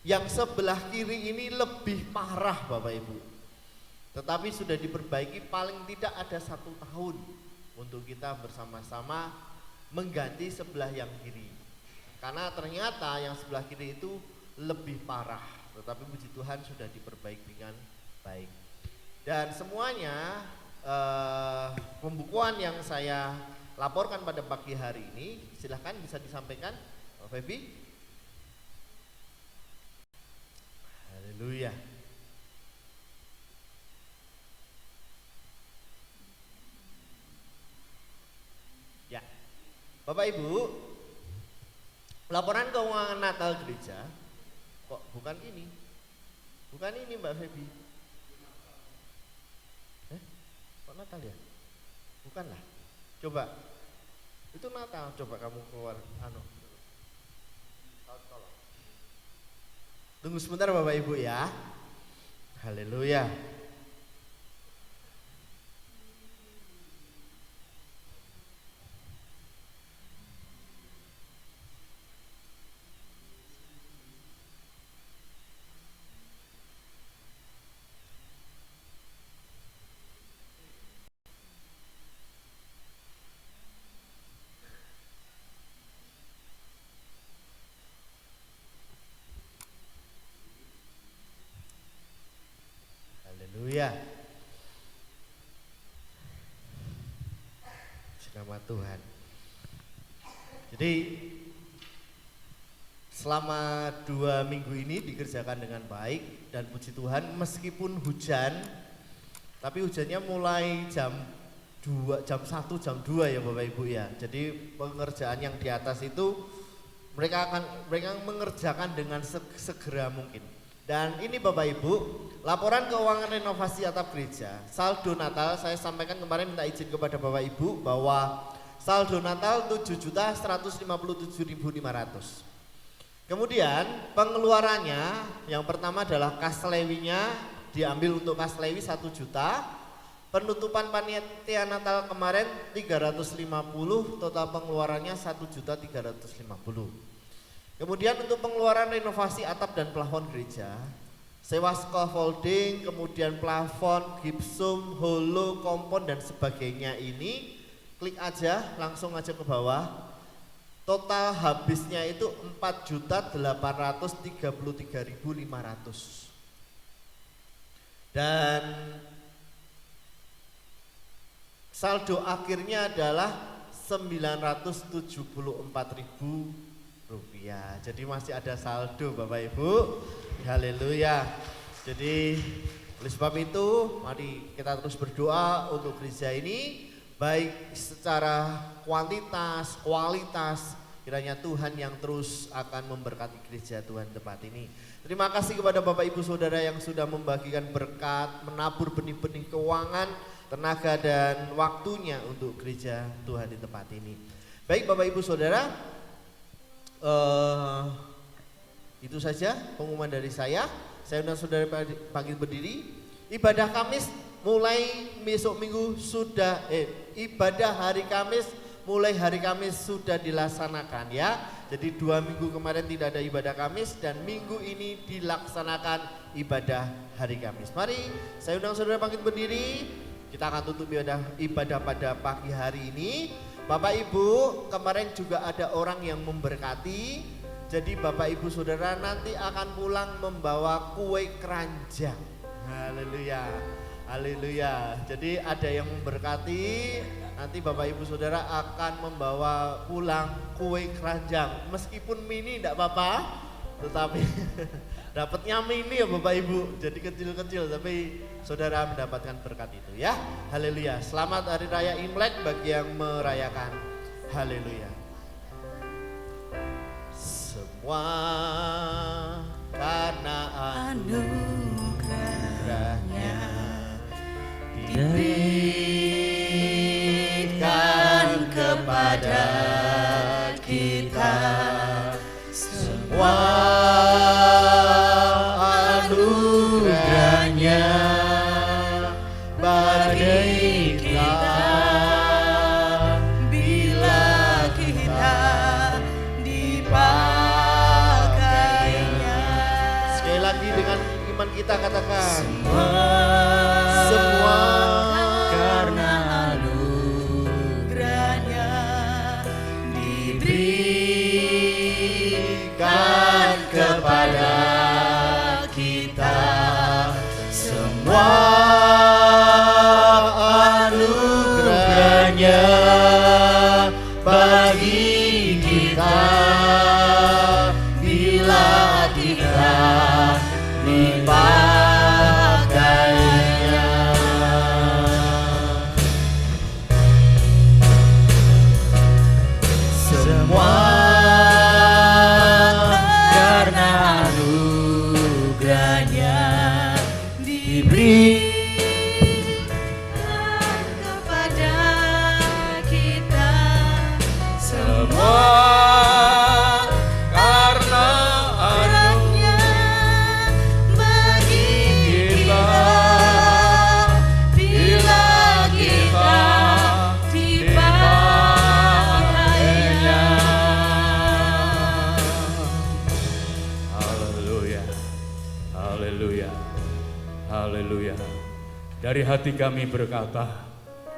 yang sebelah kiri ini lebih parah Bapak Ibu. Tetapi sudah diperbaiki, paling tidak ada 1 tahun untuk kita bersama-sama mengganti sebelah yang kiri. Karena ternyata yang sebelah kiri itu lebih parah. Tetapi puji Tuhan sudah diperbaiki dengan baik. Dan semuanya pembukuan yang saya laporkan pada pagi hari ini, silahkan bisa disampaikan Pak Feby. Haleluya. Bapak Ibu, laporan keuangan Natal gereja kok bukan ini. Bukan ini Mbak Febi. Kok Natal ya? Bukan lah. Coba. Itu Natal, coba kamu keluar tolong. Tunggu sebentar Bapak Ibu ya. Haleluya. Haleluya. Nama Tuhan. Jadi selama 2 minggu ini dikerjakan dengan baik dan puji Tuhan meskipun hujan, tapi hujannya mulai jam 1 jam 2 ya Bapak Ibu ya. Jadi pengerjaan yang di atas itu mereka mengerjakan dengan segera mungkin. Dan ini Bapak Ibu, laporan keuangan renovasi atap gereja, saldo Natal saya sampaikan kemarin, minta izin kepada Bapak Ibu bahwa saldo Natal 7.157.500. Kemudian pengeluarannya yang pertama adalah kas lewinya diambil untuk kas lewi 1 juta. Penutupan panitia Natal kemarin 350, total pengeluarannya 1.350.000. Kemudian untuk pengeluaran renovasi atap dan plafon gereja, sewa scaffolding, kemudian plafon, gipsum, holo, kompon dan sebagainya ini, klik aja, langsung aja ke bawah. Total habisnya itu 4.833.500. Dan saldo akhirnya adalah 974.000 rupiah. Jadi masih ada saldo Bapak Ibu. Haleluya. Jadi oleh sebab itu mari kita terus berdoa untuk gereja ini, baik secara kuantitas, kualitas. Kiranya Tuhan yang terus akan memberkati gereja Tuhan tempat ini. Terima kasih kepada Bapak Ibu Saudara yang sudah membagikan berkat, menabur benih-benih keuangan, tenaga dan waktunya untuk gereja Tuhan di tempat ini. Baik Bapak Ibu Saudara, itu saja pengumuman dari saya. Saya undang saudara panggil berdiri. Ibadah Kamis mulai besok minggu sudah ibadah hari Kamis mulai hari Kamis sudah dilaksanakan ya. Jadi 2 minggu kemarin tidak ada ibadah Kamis dan minggu ini dilaksanakan ibadah hari Kamis. Mari saya undang saudara panggil berdiri. Kita akan tutup ibadah pada pagi hari ini. Bapak Ibu, kemarin juga ada orang yang memberkati. Jadi Bapak Ibu Saudara nanti akan pulang membawa kue keranjang. Haleluya. Haleluya. Jadi ada yang memberkati, nanti Bapak Ibu Saudara akan membawa pulang kue keranjang. Meskipun mini enggak apa-apa, tetapi dapatnya mini ya Bapak Ibu. Jadi kecil-kecil tapi saudara mendapatkan berkat itu ya. Haleluya. Selamat Hari Raya Imlek bagi yang merayakan. Haleluya. Semua karena anugerahnya diberikan kepada kita. Semua anugerahnya bagi kita bila kita dipakainya. Sekali lagi dengan iman kita katakan semua karena anugerahnya diberikan kepada kita. Semua anugerahnya bagi kita bila kita dipakai. Haleluya. Haleluya. Dari hati kami berkata,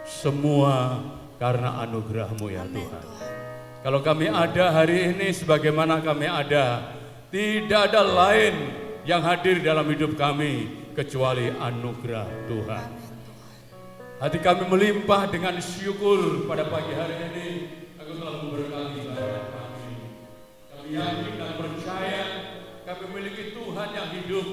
semua karena anugerah-Mu ya Amin Tuhan. Tuhan. Kalau kami ada hari ini sebagaimana kami ada, tidak ada lain yang hadir dalam hidup kami kecuali anugerah Tuhan. Hati kami melimpah dengan syukur pada pagi hari ini. Aku telah memberkati ibadah kami. Kami yakin dan percaya kami memiliki Tuhan yang hidup,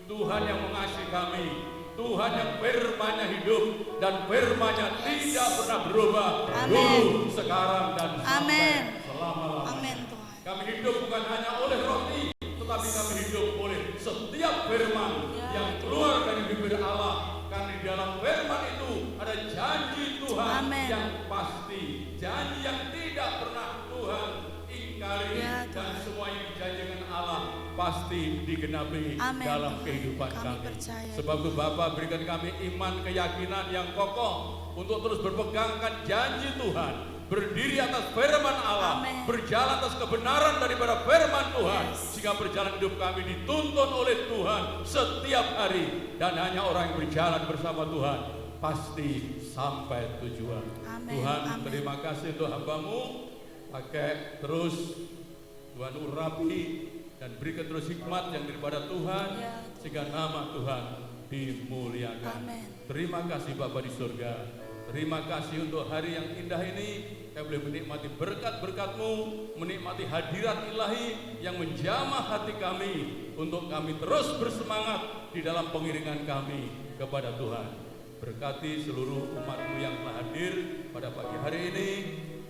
Tuhan yang mengasihi kami, Tuhan yang firman-Nya hidup dan firman-Nya tidak pernah berubah. Amin. Dulu, sekarang dan Amin. sampai selama-lamanya. Amin Tuhan. Kami hidup bukan hanya oleh roti, tetapi kami hidup oleh setiap firman yang keluar dari bibir Allah. Karena di dalam firman itu ada janji Tuhan Amin. yang pasti, janji yang tidak pernah Tuhan ingkari, Ya, dan Tuhan. semua yang dijanjikan Allah pasti digenapi Amin, dalam Tuhan. kehidupan Kami kami. percaya. Sebab itu Bapa berikan kami iman keyakinan yang kokoh untuk terus berpegangkan janji Tuhan, berdiri atas firman Allah, Amin. berjalan atas kebenaran daripada firman Tuhan, sehingga perjalanan hidup kami dituntun oleh Tuhan setiap hari, dan hanya orang yang berjalan bersama Tuhan pasti sampai tujuan. Amin. Tuhan, Amin. terima kasih untuk hamba-Mu, pakai terus Tuhan urapi dan berikan terus hikmat yang daripada Tuhan, Ya. sehingga nama Tuhan dimuliakan. Amin. Terima kasih Bapa di surga. Terima kasih untuk hari yang indah ini. Kami boleh menikmati berkat-berkat-Mu, menikmati hadirat ilahi yang menjamah hati kami untuk kami terus bersemangat di dalam pengiringan kami kepada Tuhan. Berkati seluruh umat-Mu yang telah hadir pada pagi hari ini.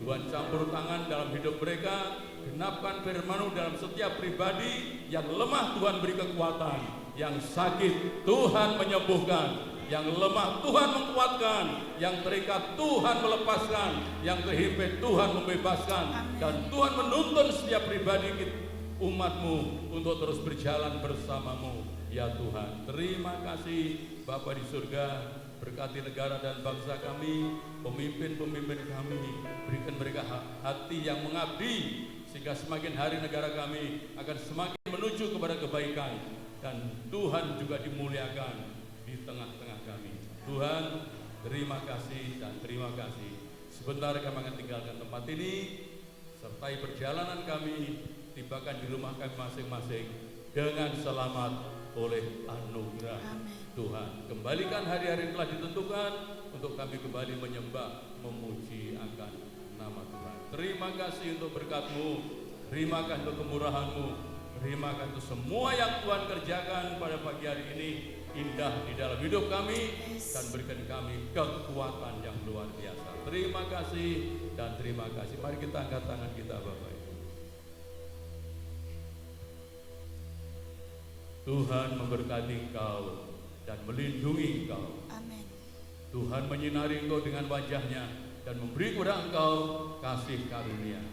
Tuhan campur tangan dalam hidup mereka. Genapkan firman-Mu dalam setiap pribadi. Yang lemah Tuhan beri kekuatan, yang sakit Tuhan menyembuhkan, yang lemah Tuhan menguatkan, yang terikat Tuhan melepaskan, yang terhimpit Tuhan membebaskan. Dan Tuhan menuntun setiap pribadi umat-Mu untuk terus berjalan bersama-Mu ya Tuhan. Terima kasih Bapa di surga. Berkati negara dan bangsa kami, pemimpin-pemimpin kami, berikan mereka hati yang mengabdi, sehingga semakin hari negara kami akan semakin menuju kepada kebaikan, dan Tuhan juga dimuliakan di tengah-tengah kami. Tuhan, terima kasih dan terima kasih. Sebentar kami akan tinggalkan tempat ini, sertai perjalanan kami, tibakan di rumah kami masing-masing dengan selamat oleh anugerah Tuhan. Kembalikan hari-hari yang telah ditentukan untuk kami kembali menyembah, memuji akan nama Tuhan. Terima kasih untuk berkat-Mu, terima kasih untuk kemurahan-Mu, terima kasih untuk semua yang Tuhan kerjakan pada pagi hari ini. Indah di dalam hidup kami, dan berikan kami kekuatan yang luar biasa. Terima kasih dan terima kasih. Mari kita angkat tangan kita Bapak Ibu. Tuhan memberkati engkau dan melindungi engkau. Amin. Tuhan menyinari engkau dengan wajahnya dan memberi kepada engkau kasih karunia.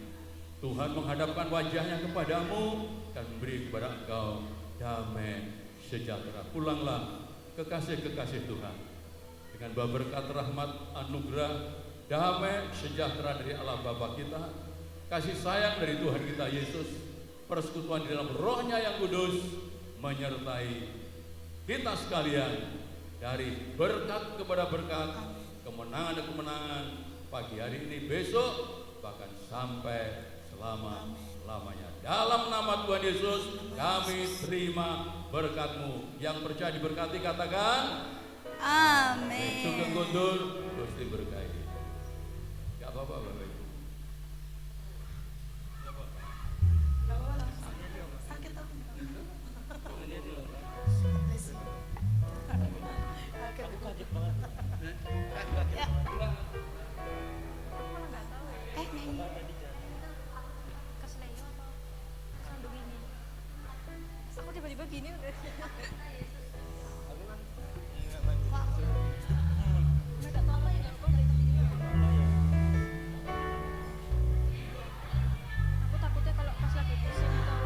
Tuhan menghadapkan wajahnya kepadamu dan memberi kepada engkau damai sejahtera. Pulanglah kekasih-kekasih Tuhan dengan berkat rahmat, anugerah, damai sejahtera dari Allah Bapa kita, kasih sayang dari Tuhan kita Yesus, persekutuan di dalam Roh-Nya yang kudus menyertai kita sekalian, dari berkat kepada berkat, kemenangan ke kemenangan, pagi hari ini, besok, bahkan sampai selama-lamanya. Dalam nama Tuhan Yesus kami terima berkat-Mu. Yang percaya diberkati katakan Amin. sugeng kundur Gusti berkahi. Gak apa-apa Bapak Ibu. Sakit apa? Ya. Nyanyi. Aku tiba-tiba gini udah. Aku takutnya kalau pas lagi pusing atau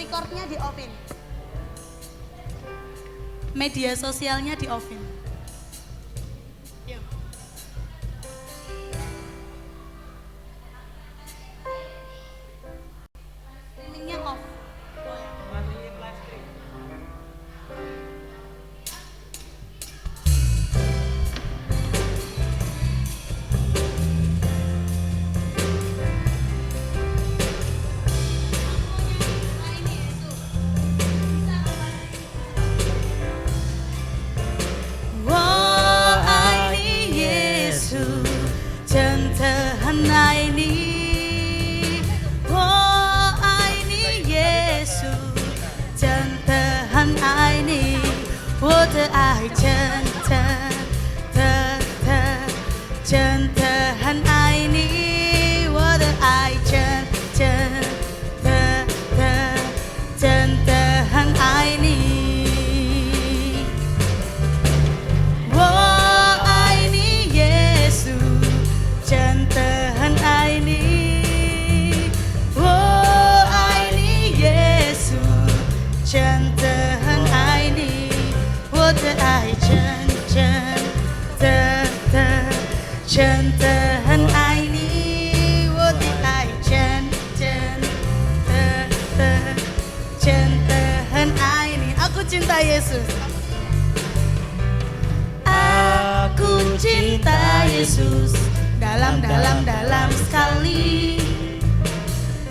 Recordnya di offin. Media sosialnya di offin. 我的爱真的很爱你，我的爱真的很爱你，我爱你，耶稣，真的很爱你，我爱你，耶稣，真的很爱你，我的爱真的很爱你，我的爱真的很爱你。Aku cinta Yesus. Aku cinta Yesus dalam sekali.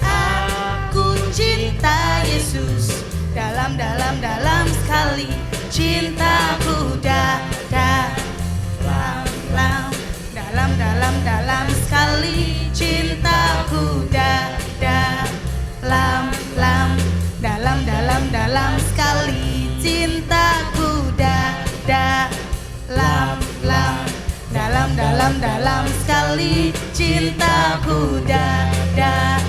Aku cinta Yesus dalam sekali. Cintaku dalam sekali. Cintaku dalam sekali. Cintaku dalam sekali. Cintaku dalam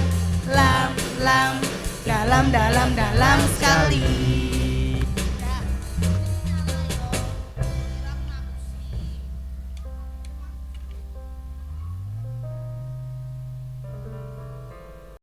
sekali.